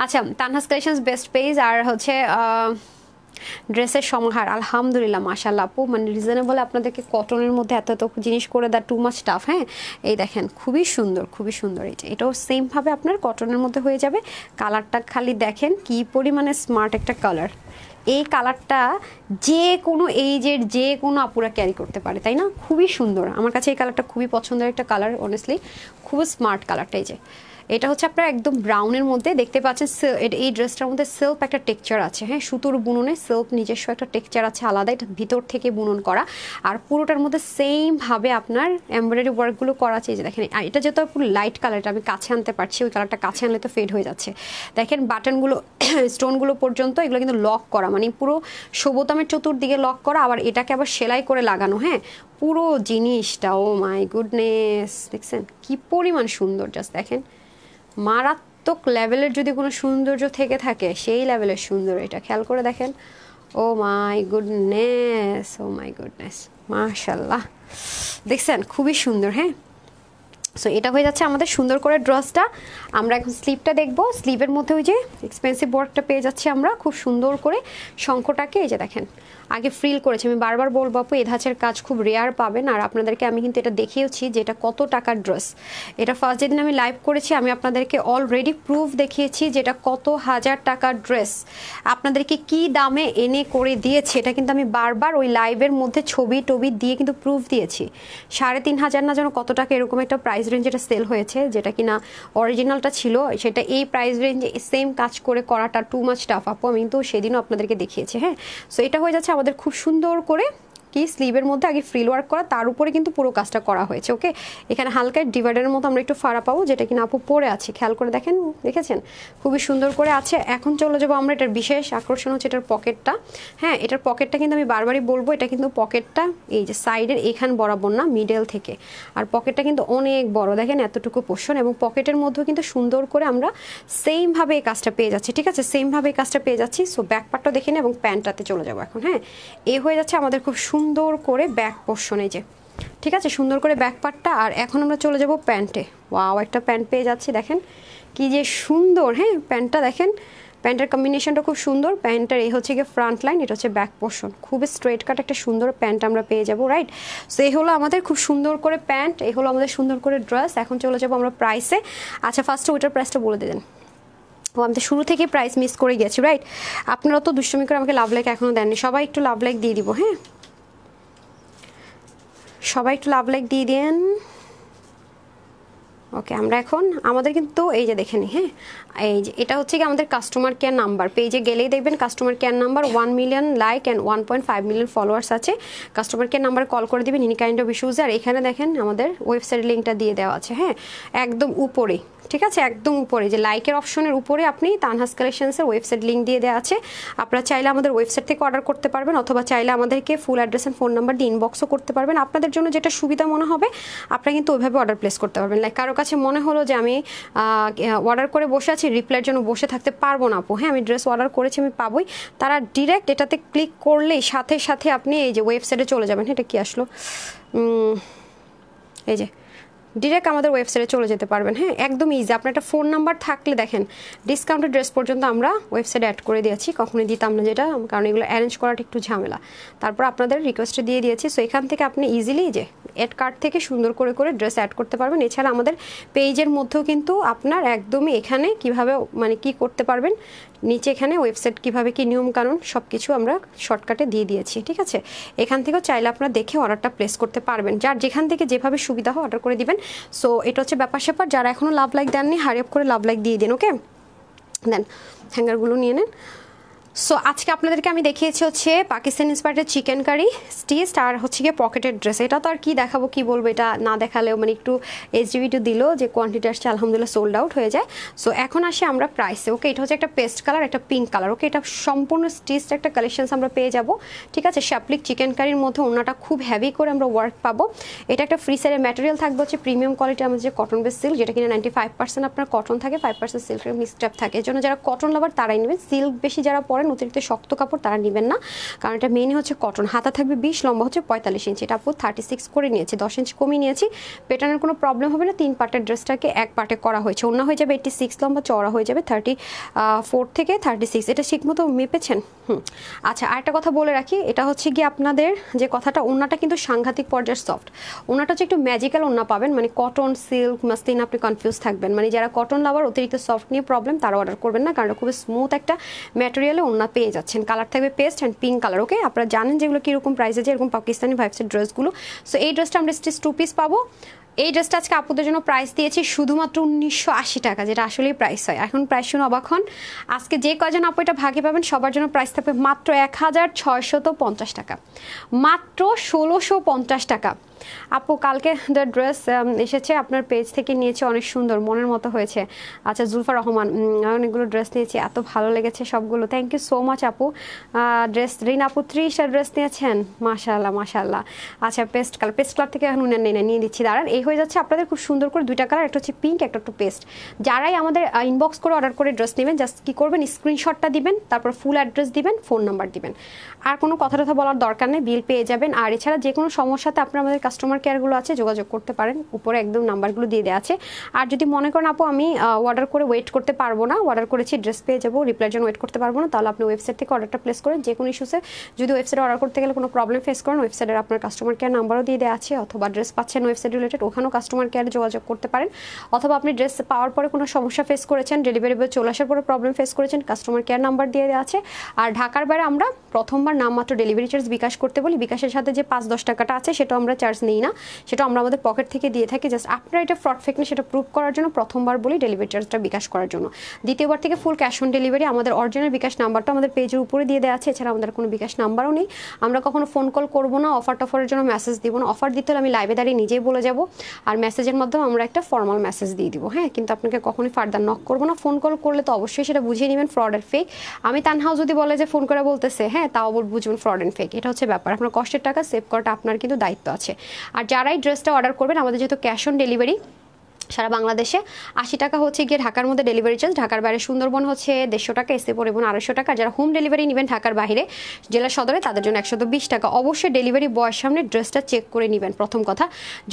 আচ্ছা, তানহাস কালেকশনস বেস্ট পেজ। আর হচ্ছে ড্রেসের সমাহার, আলহামদুলিল্লাহ, মাশাআল্লাহ আপু, মানে রিজনেবল আপনাদেরকে কটনের মধ্যে এত এত জিনিস করে দেয়, টু মাচ টাফ। হ্যাঁ, এই দেখেন, খুবই সুন্দর, খুবই সুন্দর। এটাও সেমভাবে আপনার কটনের মধ্যে হয়ে যাবে। কালারটা খালি দেখেন কি পরিমাণে স্মার্ট একটা কালার। এই কালারটা যে কোনো এইজের যে কোনো আপুরা ক্যারি করতে পারে, তাই না? খুবই সুন্দর, আমার কাছে এই কালারটা খুবই পছন্দের একটা কালার, অনেস্টলি খুবই স্মার্ট কালারটা। এই যে এটা হচ্ছে আপনার একদম ব্রাউনের মধ্যে দেখতে পাচ্ছেন। এই ড্রেসটার মধ্যে সেলফ একটা টেক্সচার আছে, হ্যাঁ, সুতোর বুননে সেলফ নিজস্ব একটা টেক্সচার আছে আলাদা, এটা ভিতর থেকে বুনন করা। আর পুরোটার মধ্যে সেম ভাবে আপনার এমব্রয়ডারি ওয়ার্কগুলো করা আছে। এই যে দেখেন, এটা যেহেতু পুরো লাইট কালার, এটা আমি কাছে আনতে পারছি, ওই কালারটা কাছে আনলে তো ফেড হয়ে যাচ্ছে। দেখেন বাটনগুলো, স্টোনগুলো পর্যন্ত এগুলো কিন্তু লক করা, মানে পুরো সবুতামের চতুর্দিকে লক করা, আবার এটাকে আবার সেলাই করে লাগানো। হ্যাঁ, পুরো জিনিসটা, ও মাই গুডনেস, দেখছেন কি পরিমাণ সুন্দর, জাস্ট দেখেন, মারাত্মক লেভেলের যদি কোনো সৌন্দর্য থেকে থাকে সেই লেভেলের সুন্দর। এটা খেয়াল করে দেখেন, ও my goodness, O my goodness, মাশাআল্লাহ, দেখছেন খুবই সুন্দর। হ্যাঁ, সো এটা হয়ে যাচ্ছে আমাদের সুন্দর করে ড্রেসটা। আমরা এখন স্লিভটা দেখবো। স্লিভের মধ্যে ওই যে এক্সপেন্সিভ ওয়ার্কটা পেয়ে যাচ্ছি আমরা খুব সুন্দর করে, শঙ্খটাকে এই যে দেখেন আগে ফ্রিল করেছি। আমি বারবার বলবো আপু, এই ধাঁচের কাজ খুব রেয়ার পাবেন। আর আপনাদেরকে আমি কিন্তু এটা দেখিয়েছি যে এটা কত টাকার ড্রেস। এটা ফার্স্ট যেদিন আমি লাইভ করেছি, আমি আপনাদেরকে অলরেডি প্রুফ দেখিয়েছি যে এটা কত হাজার টাকার ড্রেস, আপনাদেরকে কি দামে এনে করে দিয়েছে। এটা কিন্তু আমি বারবার ওই লাইভের মধ্যে ছবি টবি দিয়ে কিন্তু প্রুফ দিয়েছি। 3,500 না যেন কত টাকা এরকম একটা প্রাইস রেঞ্জ এটা সেল হয়েছে, যেটা কিনা অরিজিনালটা ছিল সেটা এই প্রাইস রেঞ্জে সেম কাজ করে করাটা টু মাচ টাফ আপু, আমি কিন্তু সেদিনও আপনাদেরকে দেখিয়েছি। হ্যাঁ, সো এটা হয়ে যাচ্ছে আমাদের খুব সুন্দর করে কি স্লিভের মধ্যে আগে ফ্রিল ওয়ার্ক করা, তার উপরে কিন্তু পুরো কাজটা করা হয়েছে। ওকে, এখানে হালকা ডিভাইডারের মতো আমরা একটু ফাড়া পাবো, যেটা কিনা আপু পরে আছে, খেয়াল করে দেখেন, দেখেছেন খুবই সুন্দর করে আছে। এখন চলে যাবো আমরা, এটার বিশেষ আকর্ষণ হচ্ছে এটার পকেটটা। হ্যাঁ, এটার পকেটটা কিন্তু আমি বারবারই বলবো, এটা কিন্তু পকেটটা এই যে সাইডের এখান বরাবর না, মিডল থেকে। আর পকেটটা কিন্তু অনেক বড়, দেখেন এতটুকু পোর্শন, এবং পকেটের মধ্যেও কিন্তু সুন্দর করে আমরা সেমভাবে এই কাজটা পেয়ে যাচ্ছি। ঠিক আছে, সেমভাবে এই কাজটা পেয়ে যাচ্ছি। সো ব্যাক পার্টটা দেখে নিন এবং প্যান্টটাতে চলে যাবো এখন। হ্যাঁ, এ হয়ে যাচ্ছে আমাদের খুব সুন্দর করে ব্যাক পোর্শনে, যে ঠিক আছে, সুন্দর করে ব্যাক পার্টটা। আর এখন আমরা চলে যাব প্যান্টে। ওয়াও, একটা প্যান্ট পেয়ে যাচ্ছি, দেখেন কি যে সুন্দর। হ্যাঁ, প্যান্টটা দেখেন, প্যান্টের কম্বিনেশনটা খুব সুন্দর। প্যান্টের এই হচ্ছে গিয়ে ফ্রন্ট লাইন, এটা হচ্ছে ব্যাক পোর্শন, খুবই স্ট্রেট কাট একটা সুন্দর প্যান্ট আমরা পেয়ে যাবো, রাইট। সো এই হলো আমাদের খুব সুন্দর করে প্যান্ট, এই হলো আমাদের সুন্দর করে ড্রেস। এখন চলে যাবো আমরা প্রাইসে। আচ্ছা, ফার্স্টে ওইটার প্রাইসটা বলে দেন। ও, আমি তো শুরু থেকে প্রাইস মিস করে গেছি, রাইট। আপনারা তো দুষ্টমি করে আমাকে লাভ লাইক এখনও দেননি, সবাই একটু লাভ লাইক দিয়ে দিব। হ্যাঁ, সবাই একটু লাভ লাইক দিয়ে দেন। ওকে, আমরা এখন আমাদের কিন্তু এই যে দেখে নিই। হ্যাঁ, এই যে এটা হচ্ছে কি আমাদের কাস্টমার কেয়ার নাম্বার, পেজে গেলেই দেখবেন customer care number, 1 million like and 1.5 million followers আছে। কাস্টমার কেয়ার নাম্বার কল করে দিবেন এনি কাইন্ড অফ ইস্যুজ। আর এখানে দেখেন আমাদের ওয়েবসাইট লিঙ্কটা দিয়ে দেওয়া আছে। হ্যাঁ, একদম উপরে, ঠিক আছে, একদম উপরে যে লাইকের অপশনের উপরে আপনি তানহাস কালেকশনসের ওয়েবসাইট লিঙ্ক দিয়ে দেওয়া আছে। আপনারা চাইলে আমাদের ওয়েবসাইট থেকে অর্ডার করতে পারবেন, অথবা চাইলে আমাদেরকে ফুল অ্যাড্রেস অ্যান্ড ফোন নাম্বার দিয়ে ইনবক্সও করতে পারবেন। আপনাদের জন্য যেটা সুবিধা মনে হবে আপনারা কিন্তু ওইভাবে অর্ডার প্লেস করতে পারবেন। লাইক কারো কাছে মনে হলো যে আমি অর্ডার করে বসে আছি, রিপ্লাইয়ের জন্য বসে থাকতে পারবো না আপু, হ্যাঁ আমি ড্রেস অর্ডার করেছি আমি পাবোই, তারা ডিরেক্ট এটাতে ক্লিক করলেই সাথে সাথে আপনি এই যে ওয়েবসাইটে চলে যাবেন। এটা কি আসলো, এই যে ডিরেক্ট আমাদের ওয়েবসাইটে চলে যেতে পারবেন। হ্যাঁ একদম ইজি, আপনার একটা ফোন নাম্বার থাকলে দেখেন ডিসকাউন্টেড ড্রেস পর্যন্ত আমরা ওয়েবসাইটে অ্যাড করে দিয়েছি, কখনোই দিতাম না যেটা, কারণ এগুলো অ্যারেঞ্জ করাটা একটু ঝামেলা, তারপর আপনাদের রিকোয়েস্টে দিয়ে দিয়েছি। সো এখান থেকে আপনি ইজিলি যে অ্যাড কার্ড থেকে সুন্দর করে করে ড্রেস অ্যাড করতে পারবেন। এছাড়া আমাদের পেজের মধ্যেও কিন্তু আপনার একদমই এখানে কিভাবে মানে কি করতে পারবেন, নিচে এখানে ওয়েবসাইট কিভাবে কি নিয়ম কানুন সব কিছু আমরা শর্টকাটে দিয়ে দিয়েছি, ঠিক আছে। এখান থেকেও চাইলে আপনারা দেখে অর্ডারটা প্লেস করতে পারবেন, যার যেখান থেকে যেভাবে সুবিধা হয় অর্ডার করে দিবেন। সো এটা হচ্ছে ব্যাপার স্যাপার। যারা এখনও লাভ লাইক দেননি হারি আপ করে লাভ লাইক দিয়ে দিন, ওকে দেন হ্যাঙ্গারগুলো নিয়ে নেন। সো আজকে আপনাদেরকে আমি দেখিয়েছি হচ্ছে Pakistan inspired chicken curry stitched আর হচ্ছে গিয়ে পকেটেড ড্রেস। এটা তো আর কি দেখাবো কি বলবো, এটা না দেখালেও মানে একটু এইচডিভিডিও দিল যে কোয়ান্টিটি আসছে আলহামদুলিল্লাহ সোল্ড আউট হয়ে যায়। সো এখন আসি আমরা প্রাইসে, ওকে এটা হচ্ছে একটা পেস্ট কালার একটা পিঙ্ক কালার, ওকে এটা সম্পূর্ণ স্টিচড একটা কালেকশনস আমরা পেয়ে যাব, ঠিক আছে। শ্যাপলিক চিকেন কারির মধ্যে ওনাটা খুব হেভি করে আমরা ওয়ার্ক পাবো। এটা একটা ফ্রি সাইডের ম্যাটেরিয়াল থাকবে হচ্ছে প্রিমিয়াম কোয়ালিটি আমাদের যে কটন বেস সিল্ক, যেটা কিনা 95% আপনার কটন থাকে, 5% সিল্কের মিক্সড থাকে। এর জন্য যারা কটন লাভার তারাই নেবেন, সিল্ক বেশি যারা পরেন অতিরিক্ত শক্ত কাপড় তারা নেবেন না, কারণ এটা মেনই হচ্ছে কটন। হাতা থাকবে 20, লম্বা হচ্ছে 45 ইঞ্চি, এটা আপু 36 করে নিয়েছি, 10 ইঞ্চি কমিয়ে নিয়েছি। প্যাটার্নের কোনো প্রবলেম হবে না, 3 পার্টের ড্রেসটাকে 1 পার্টে করা হয়েছে। ওড়না হয়ে যাবে 86 লম্বা, চওড়া হয়ে যাবে 34 থেকে 36। এটা ঠিক মতো মেপেছেন? আচ্ছা আরেকটা কথা বলে রাখি, এটা হচ্ছে গিয়ে আপনাদের যে কথাটা, ওড়নাটা কিন্তু সাংঘাতিক পর্যায়ের সফট, ওড়নাটা হচ্ছে একটু ম্যাজিক্যাল ওড়না পাবেন, মানে কটন সিল্ক মাসলিন আপনি কনফিউজ থাকবেন। মানে যারা কটন লাভার অতিরিক্ত সফট নিয়ে প্রবলেম তারা অর্ডার করবেন না, কারণ খুব স্মুথ একটা ম্যাটেরিয়ালে ওড়না পেয়ে যাচ্ছেন। কালার থাকবে পেস্ট অ্যান্ড পিঙ্ক কালার, ওকে আপনারা জানেন যেগুলো কীরকম প্রাইস আছে এরকম পাকিস্তানি ভাইবসের ড্রেসগুলো। সো এই ড্রেসটা আমরা স্টিচ 2 পিস পাবো। এই ড্রেসটা আজকে আপুদের জন্য প্রাইস দিয়েছি শুধুমাত্র 1980 টাকা, যেটা আসলেই প্রাইস হয়। এখন প্রাইস শুনে অবাক হন, আজকে যে কয়জন আপু এটা ভাগে পাবেন সবার জন্য প্রাইস থাকবে মাত্র 1650 টাকা, মাত্র 1650 টাকা। আপু কালকে ড্রেস এসেছে আপনার পেজ থেকে নিয়েছে, অনেক সুন্দর মনের মতো হয়েছে। আচ্ছা জুলফা রহমান, অনেকগুলো ড্রেস নিয়েছি, এত ভালো লেগেছে সবগুলো, থ্যাংক ইউ সো মাচ আপু। ড্রেস রিন আপু 30টা ড্রেস নিয়েছেন, মাশাআল্লাহ মাশাআল্লাহ। আচ্ছা পেস্ট কালার থেকে এখন নিয়ে দিচ্ছি, দাঁড়ান। এই হয়ে যাচ্ছে আপনাদের খুব সুন্দর করে 2টা কালার, একটা হচ্ছে পিঙ্ক একটা একটু পেস্ট। যারাই আমাদের ইনবক্স করে অর্ডার করে ড্রেস নেবেন জাস্ট কি করবেন, স্ক্রিনশটটা দিবেন, তারপর ফুল অ্যাড্রেস দিবেন, ফোন নাম্বার দিবেন, আর কোনো কথা বলার দরকার নেই, বিল পেয়ে যাবেন। আর এছাড়া যে কোনো সমস্যাতে আপনার আমাদের কাস্টমার কেয়ারগুলো আছে যোগাযোগ করতে পারেন, উপরে একদম নাম্বারগুলো দিয়ে দেওয়া আছে। আর যদি মনে করেন আপু আমি অর্ডার করে ওয়েট করতে পারবো না, অর্ডার করেছি ড্রেস পেয়ে যাবো, রিপ্লাইয়ের জন্য ওয়েট করতে পারবো না, তাহলে আপনি ওয়েবসাইট থেকে অর্ডারটা প্লেস করেন। যে কোনো ইস্যুসে যদি ওয়েবসাইটে অর্ডার করতে গেলে কোনো প্রবলেম ফেস করেন, ওয়েবসাইটের আপনার কাস্টমার কেয়ার নাম্বারও দিয়ে দেওয়া আছে, অথবা ড্রেস পাচ্ছেন ওয়েবসাইট রিলেটেড ওখানেও কাস্টমার কেয়ারে যোগাযোগ করতে পারেন, অথবা আপনি ড্রেস পাওয়ার পরে কোনো সমস্যা ফেস করেছেন, ডেলিভারি বয় চলে আসার পরে প্রবলেম ফেস করেছেন, কাস্টমার কেয়ার নাম্বার দিয়ে দেওয়া আছে। আর ঢাকার বাইরে আমরা প্রথমবার নামমাত্র ডেলিভারি চার্জ বিকাশ করতে বলি, বিকাশের সাথে যে 5-10 টাকাটা আছে সেটা আমরা চার্জ নিই না, সেটা আমরা আমাদের পকেট থেকে দিয়ে থাকি। জাস্ট আপনারা এটা ফ্রড ফেক না সেটা প্রুভ করার জন্য প্রথমবার বলি ডেলিভারি চার্জটা বিকাশ করার জন্য। দ্বিতীয়বার থেকে ফুল ক্যাশ অন ডেলিভারি। আমাদের অরিজিনাল বিকাশ নাম্বারটা আমাদের পেজের উপরে দিয়ে দেওয়া আছে, এছাড়া আমাদের কোনো বিকাশ নাম্বারও নেই। আমরা কখনো ফোন কল করবো না, অফার টফারের জন্য মেসেজ দিব না। অফার দিতে হলে আমি লাইভে দাঁড়িয়ে নিজেই বলে যাব, আর মেসেজের মাধ্যমে আমরা একটা ফর্মাল মেসেজ দিয়ে দিব, হ্যাঁ। কিন্তু আপনাকে কখনোই ফার্দার নক করবো না। ফোন কল করলে তো অবশ্যই সেটা বুঝিয়ে নেবেন ফ্রড আর ফেক। আমি তানহাও যদি বলে যে ফোন করে বলতেছে, হ্যাঁ তাও বুঝবেন ফ্রড অ্যান্ড ফেক। এটা হচ্ছে ব্যাপার, আপনার কষ্টের টাকা সেভ করাটা আপনার কিন্তু দায়িত্ব আছে। আর যারাই ড্রেসটা অর্ডার করবেন, আমাদের যেহেতু ক্যাশ অন ডেলিভারি সারা বাংলাদেশে 80 টাকা হচ্ছে গিয়ে ঢাকার মধ্যে ডেলিভারি চার্জ, ঢাকার বাইরে সুন্দরবন হচ্ছে 150 টাকা, এসে পরিবহন 250 টাকা। যারা হোম ডেলিভারি নেবেন ঢাকার বাইরে জেলা সদরে তাদের জন্য 120 টাকা। অবশ্যই ডেলিভারি বয়ের সামনে ড্রেসটা চেক করে নেবেন। প্রথম কথা,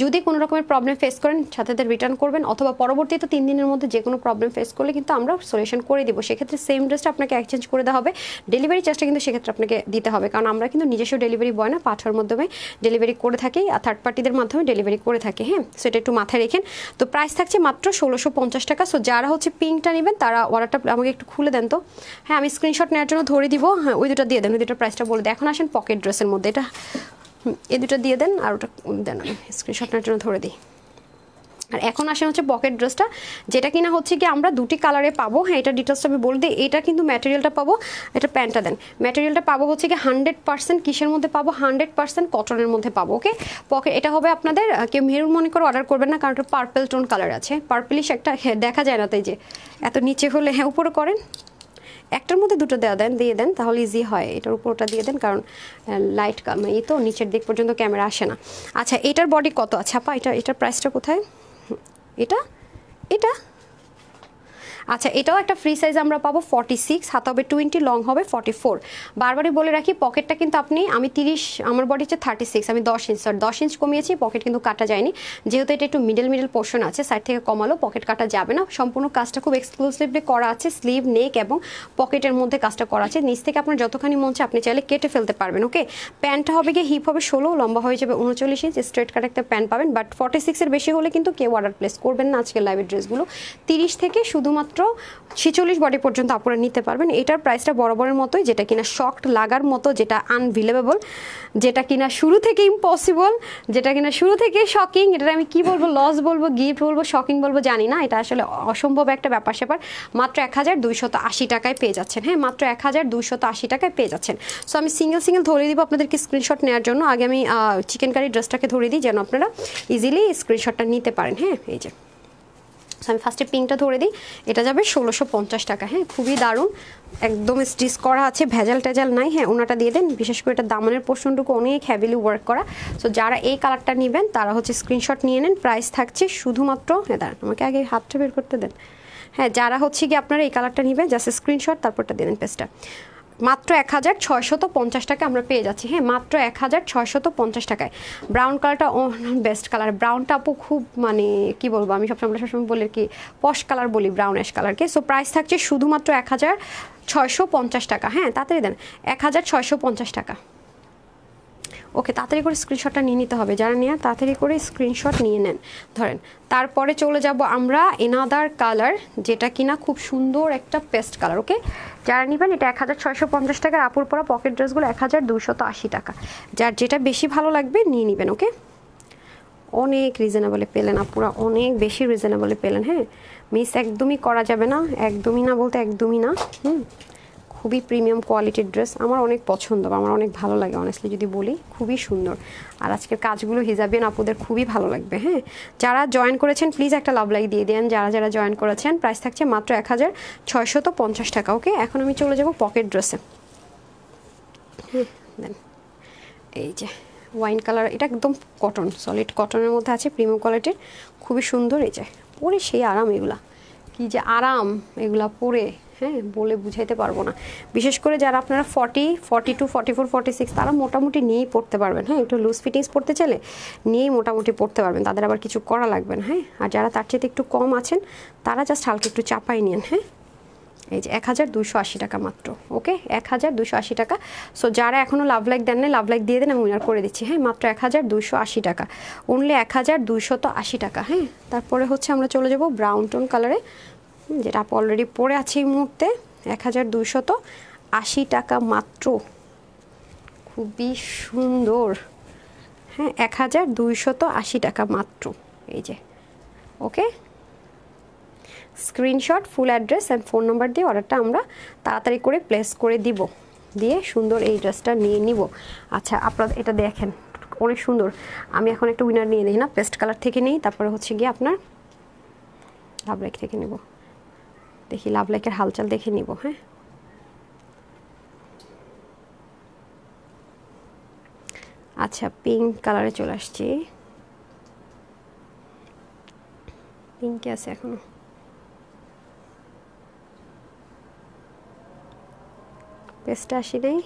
যদি কোনো রকমের প্রবলেম ফেস করেন সাথে রিটার্ন করবেন, অথবা পরবর্তীতে 3 দিনের মধ্যে যে কোনো প্রবলেম ফেস করলে কিন্তু আমরা সলিউশন করে দিব। সেক্ষেত্রে সেম ড্রেসটা আপনাকে এক্সচেঞ্জ করে দেওয়া হবে, ডেলিভারি চার্জটা কিন্তু সেক্ষেত্রে আপনাকে দিতে হবে, কারণ আমরা কিন্তু নিজস্ব ডেলিভারি বয় না, পাঠার মাধ্যমে ডেলিভারি করে থাকি, আর থার্ড পার্টিদের মাধ্যমে ডেলিভারি করে থাকি, হ্যাঁ। সেটা একটু মাথায় রেখেন। তো প্রাইস থাকছে মাত্র 1650 টাকা। সো যারা হচ্ছে পিঙ্কটা নেবেন তারা অর্ডারটা আমাকে একটু খুলে দেন তো, হ্যাঁ আমি স্ক্রিনশট নেওয়ার জন্য ধরে দিব, হ্যাঁ ওই দুটো দিয়ে দেন, ওই দুটোর প্রাইসটা বলে দেন। এখন আসেন পকেট ড্রেসের মধ্যে, এটা এই দুটো দিয়ে দেন, আর ওটা দেন, আমি স্ক্রিনশট নেওয়ার জন্য ধরে দিই। আর এখন আসেন হচ্ছে পকেট ড্রেসটা, যেটা কিনা হচ্ছে কি আমরা 2টি কালারে পাবো, হ্যাঁ এটা ডিটেলসটা আমি বলে দিই। এটা কিন্তু ম্যাটেরিয়ালটা পাবো, এটা প্যান্টটা দেন, ম্যাটেরিয়ালটা পাবো হচ্ছে কি 100% কিসের মধ্যে পাবো, 100% কটনের মধ্যে পাবো, ওকে। পকেট এটা হবে আপনাদের, কেউ মেরুন মনে করে অর্ডার করবেন না, কারণ এটা পার্পল টোন কালার আছে, পার্পলিশ একটা, হ্যাঁ দেখা যায় না তাই যে এত নিচে হলে, হ্যাঁ উপরে করেন, একটার মধ্যে দুটো দিয়ে দেন তাহলে ইজি হয়। এটার উপর ওটা দিয়ে দেন, কারণ লাইট এই তো নিচের দিক পর্যন্ত ক্যামেরা আসে না। আচ্ছা এটার বডি কত আছে আপা, এটার প্রাইসটা কোথায়, এটা এটা আচ্ছা, এটাও একটা ফ্রি সাইজ আমরা পাবো 46, হাত হবে 20, লং হবে 44। বারবারই বলে রাখি পকেটটা কিন্তু আমি 30, আমার বডি হচ্ছে 36, আমি 10 ইঞ্চ 10 ইঞ্চ কমিয়েছি, পকেট কিন্তু কাটা যায়নি, যেহেতু এটা একটু মিডল পোর্শন আছে, সাইড থেকে কমালো পকেট কাটা যাবে না। সম্পূর্ণ কাজটা খুব এক্সক্লুসিভলি করা আছে, স্লিভ, নেক এবং পকেটের মধ্যে কাজটা করা আছে। নিচ থেকে আপনার যতখানি মন চায় আপনি চাইলে কেটে ফেলতে পারবেন। ওকে, প্যান্টটা হবে গিয়ে হিপ হবে 16, লম্বা হয়ে যাবে 39 ইঞ্চ, স্ট্রেট কাট একটা প্যান্ট পাবেন। বাট 46 এর বেশি হলে কিন্তু কেউ অর্ডার প্লেস করবেন না আজকের লাইভের ড্রেসগুলো। 30 থেকে শুধুমাত্র 46 বডি পর্যন্ত আপনারা নিতে পারবেন। এটার প্রাইসটা বরাবরের মতোই, যেটা কিনা শকড লাগার মতো, যেটা আনবিলিভেবল, যেটা কিনা শুরু থেকে ইম্পসিবল, যেটা কিনা শুরু থেকে শকিং। এটা আমি কি বলবো, লস বলবো, গিফট বলবো, শকিং বলবো জানি না, এটা আসলে অসম্ভব একটা ব্যাপার স্যাপার। মাত্র 1280 টাকায় পেয়ে যাচ্ছেন। হ্যাঁ, মাত্র 1280 টাকায় পেয়ে যাচ্ছেন। সো আমি সিঙ্গেল ধরে দিব আপনাদেরকে স্ক্রিনশট নেওয়ার জন্য। আগে আমি চিকেন কারি ড্রেসটাকে ধরে দিই যেন আপনারা ইজিলি স্ক্রিনশটটা নিতে পারেন। হ্যাঁ, এই যে আমি ফার্স্টে পিঙ্কটা ধরে দিই, এটা যাবে 1650 টাকা। হ্যাঁ, খুবই দারুণ, একদম স্টিচ করা আছে, ভেজাল টেজাল নাই। হ্যাঁ, ওনাটা দিয়ে দেন, বিশেষ করে এটা দামানের পোর্শনটুকু অনেক হ্যাভিলি ওয়ার্ক করা। সো যারা এই কালারটা নেবেন তারা হচ্ছে স্ক্রিনশট নিয়ে নেন। প্রাইস থাকছে শুধুমাত্র, হ্যাঁ দাঁড়ান আমাকে আগে হাতটা বের করতে দেন। হ্যাঁ, যারা হচ্ছে কি আপনারা এই কালারটা নেবেন জাস্ট স্ক্রিনশট তারপরটা দিয়ে দেন পেজটা। মাত্র 1650 টাকা আমরা পেয়ে যাচ্ছি। হ্যাঁ, মাত্র 1650 টাকায়। ব্রাউন কালারটা বেস্ট কালার। ব্রাউনটা আপু খুব মানে কি বলবো, আমি সবসময় বলি কি পশ কালার বলি ব্রাউন অ্যাশ কালারকে। সো প্রাইস থাকছে শুধুমাত্র 1650 টাকা। হ্যাঁ, তাড়াতাড়ি দেন, 1650 টাকা। ওকে, তাড়াতাড়ি করে স্ক্রিনশটটা নিয়ে নিতে হবে, যারা নেন তাড়াতাড়ি করে স্ক্রিনশট নিয়ে নেন। ধরেন তারপরে চলে যাব আমরা এনাদার কালার, যেটা কিনা খুব সুন্দর একটা পেস্ট কালার। ওকে, যারা নেবেন এটা 1650 টাকার। আপুর পরা পকেট ড্রেসগুলো 1280 টাকা। যার যেটা বেশি ভালো লাগবে নিয়ে নেবেন। ওকে, অনেক রিজনেবলে পেলেন আপুরা, অনেক বেশি রিজনেবলে পেলেন। হ্যাঁ, মিস একদমই করা যাবে না, একদমই না বলতে একদমই না। খুবই প্রিমিয়াম কোয়ালিটির ড্রেস, আমার অনেক পছন্দ, আমার অনেক ভালো লাগে অনেস্টলি যদি বলি, খুবই সুন্দর। আর আজকের কাজগুলো হিজাবিয়ান আপুদের খুবই ভালো লাগবে। হ্যাঁ, যারা জয়েন করেছেন প্লিজ একটা লাভ লাইক দিয়ে দেন। যারা জয়েন করেছেন, প্রাইস থাকছে মাত্র 1650 টাকা। ওকে, এখন আমি চলে যাব পকেট ড্রেসে। দেন এই যে ওয়াইন কালার, এটা একদম কটন, সলিড কটনের মধ্যে আছে, প্রিমিয়াম কোয়ালিটির, খুবই সুন্দর। এই যে পরে সেই আরাম, এগুলা কি যে আরাম এগুলা পরে, হ্যাঁ বলে বুঝাইতে পারবো না। বিশেষ করে যারা আপনারা 40, 42, 44, 46 তারা মোটামুটি নিয়েই পড়তে পারবেন। হ্যাঁ, একটু লুজ ফিটিংস পড়তে চাইলে নিয়েই মোটামুটি পড়তে পারবেন, তাদের আবার কিছু করা লাগবে না। হ্যাঁ, আর যারা তার চেয়ে একটু কম আছেন তারা জাস্ট হালকা একটু চাপাই নেন। হ্যাঁ, এই যে 1280 টাকা মাত্র। ওকে, 1280 টাকা। সো যারা এখনও লাভ লাইক দেন না, লাভ লাইক দিয়ে দেন, আমি উইনার করে দিচ্ছি। হ্যাঁ, মাত্র 1280 টাকা, অনলি 1280 টাকা। হ্যাঁ, তারপরে হচ্ছে আমরা চলে যাব ব্রাউন টোন কালারে, যেটা আপু অলরেডি পরে আছে এই মুহূর্তে। 1280 টাকা মাত্র, খুবই সুন্দর। হ্যাঁ, 1280 টাকা মাত্র। এই যে okay, screenshot, full address and phone number দিয়ে অর্ডারটা আমরা তাড়াতাড়ি করে প্লেস করে দিব, দিয়ে সুন্দর এই ড্রেসটা নিয়ে নিব। আচ্ছা, আপনারা এটা দেখেন অনেক সুন্দর। আমি এখন একটা উইনার নিয়ে নিই না, পেস্ট কালার থেকে নেই, তারপরে হচ্ছে গিয়ে আপনার লাভ লাইক থেকে নেব। দেখি লাভ লাইকের হালচাল দেখে নিব। হ্যাঁ, আচ্ছা পিঙ্ক কালারে চলে আসছি, পিঙ্কে আছে এখনো। পেস্টটা আসি নাই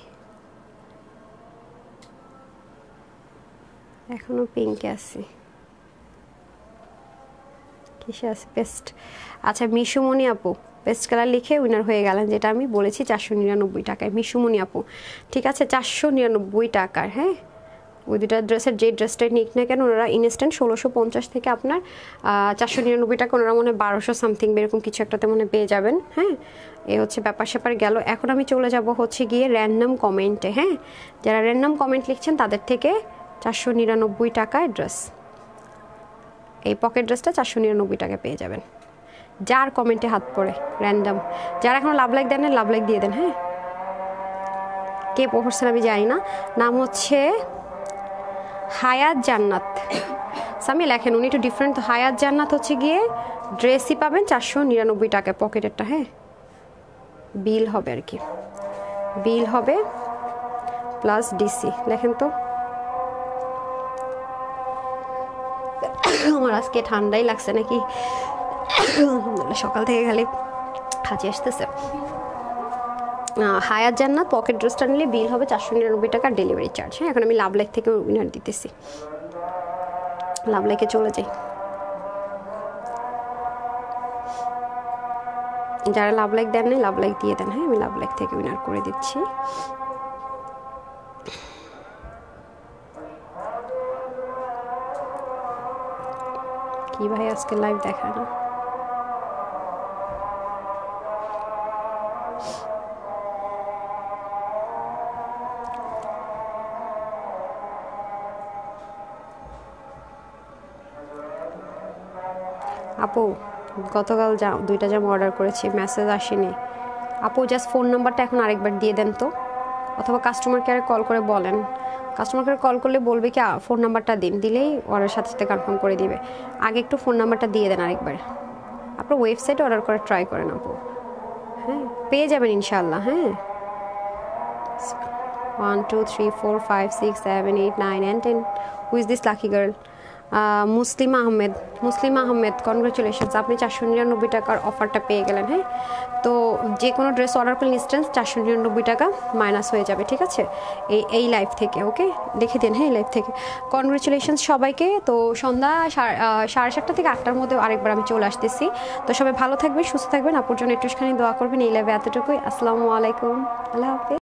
এখনো, পিঙ্কে আছে, কিসে আছে পেস্ট। আচ্ছা, মিশুমণি আপু পেস্ট কালার লিখে উইনার হয়ে গেলেন, যেটা আমি বলেছি 499 টাকায়। মিশুমণি আপু ঠিক আছে, 499 টাকার। হ্যাঁ, ওই দুটা ড্রেসের যে ড্রেসটাই নিক না কেন ওনারা ইনস্ট্যান্ট 1650 থেকে আপনার 499 টাকা, ওনারা মনে 1200 সামথিং এরকম কিছু একটাতে মনে পেয়ে যাবেন। হ্যাঁ, এ হচ্ছে ব্যাপার স্যাপার গেল। এখন আমি চলে যাব হচ্ছে গিয়ে র্যান্ডম কমেন্টে। হ্যাঁ, যারা র্যান্ডম কমেন্ট লিখছেন তাদের থেকে 499 টাকায় ড্রেস, এই পকেট ড্রেসটা 499 টাকায় পেয়ে যাবেন, যার কমেন্টে হাত পড়ে র্যান্ডম। যারা এখন লাভ লাইক দেন না, লাভ লাইক দিয়ে দেন। হ্যাঁ, কে পড়ছেন আমি জানি না, নাম হচ্ছে হায়াত জান্নাত। সামি লেখেন, উনি একটু ডিফারেন্ট। হায়াত জান্নাত হচ্ছে গিয়ে ড্রেসই পাবেন 499 টাকায় পকেটেরটা। হ্যাঁ, বিল হবে আর কি, বিল হবে প্লাস ডিসি। লেখেন তো, আমার আজকে ঠান্ডাই লাগছে নাকি, আলহামদুলিল্লাহ, সকাল থেকে খালি হাঁচি আসতেছে। হায়াত জান্নাত পকেট ড্রেসটা নিলে বিল হবে 499 টাকা ডেলিভারি চার্জ। হ্যাঁ, এখন আমি লাভ লাইক থেকে উইনার দিতেছি। লাভ লাইকে চলে যাই। যারা লাভ লাইক দেন নাই লাভ লাইক দিয়ে দেন। হ্যাঁ, আমি লাভ লাইক থেকে উইনার করে দিচ্ছি। কি ভাই আজকে লাইভ দেখায় না? আপু গতকাল দুইটা জামা অর্ডার করেছি, মেসেজ আসেনি। আপু জাস্ট ফোন নাম্বারটা এখন আরেকবার দিয়ে দেন তো, অথবা কাস্টমার কেয়ারে কল করে বলেন। কাস্টমার কেয়ারে কল করলে বলবে কি ফোন নাম্বারটা দিন, দিলেই অর্ডার সাথে সাথে কনফার্ম করে দিবে। আগে একটু ফোন নাম্বারটা দিয়ে দেন আরেকবার। আপনার ওয়েবসাইটে অর্ডার করে ট্রাই করেন আপু। হ্যাঁ, পেয়ে যাবেন ইনশাআল্লাহ। হ্যাঁ, 1 2 3 4 5 6 7 8 9 and 10. Who is this lucky girl? Muslima Ahmed. Muslima Ahmed, congratulations, আপনি 499 টাকার অফারটা পেয়ে গেলেন। হ্যাঁ, তো যে কোনো ড্রেস অর্ডার করলে ইনস্ট্যান্স 499 টাকা মাইনাস হয়ে যাবে, ঠিক আছে? এই লাইভ থেকে, ওকে লিখে দিন। হ্যাঁ, লাইভ থেকে কনগ্রাচুলেশনস সবাইকে। তো সন্ধ্যা 7:30 থেকে 8টার মধ্যে আরেকবার আমি চলে আসতেছি। তো সবাই ভালো থাকবেন, সুস্থ থাকবেন, আপুর জন্য একটুখানি দোয়া করবেন। এই লাইভে এতটুকুই। আসসালামু আলাইকুম, আল্লাহ হাফেজ।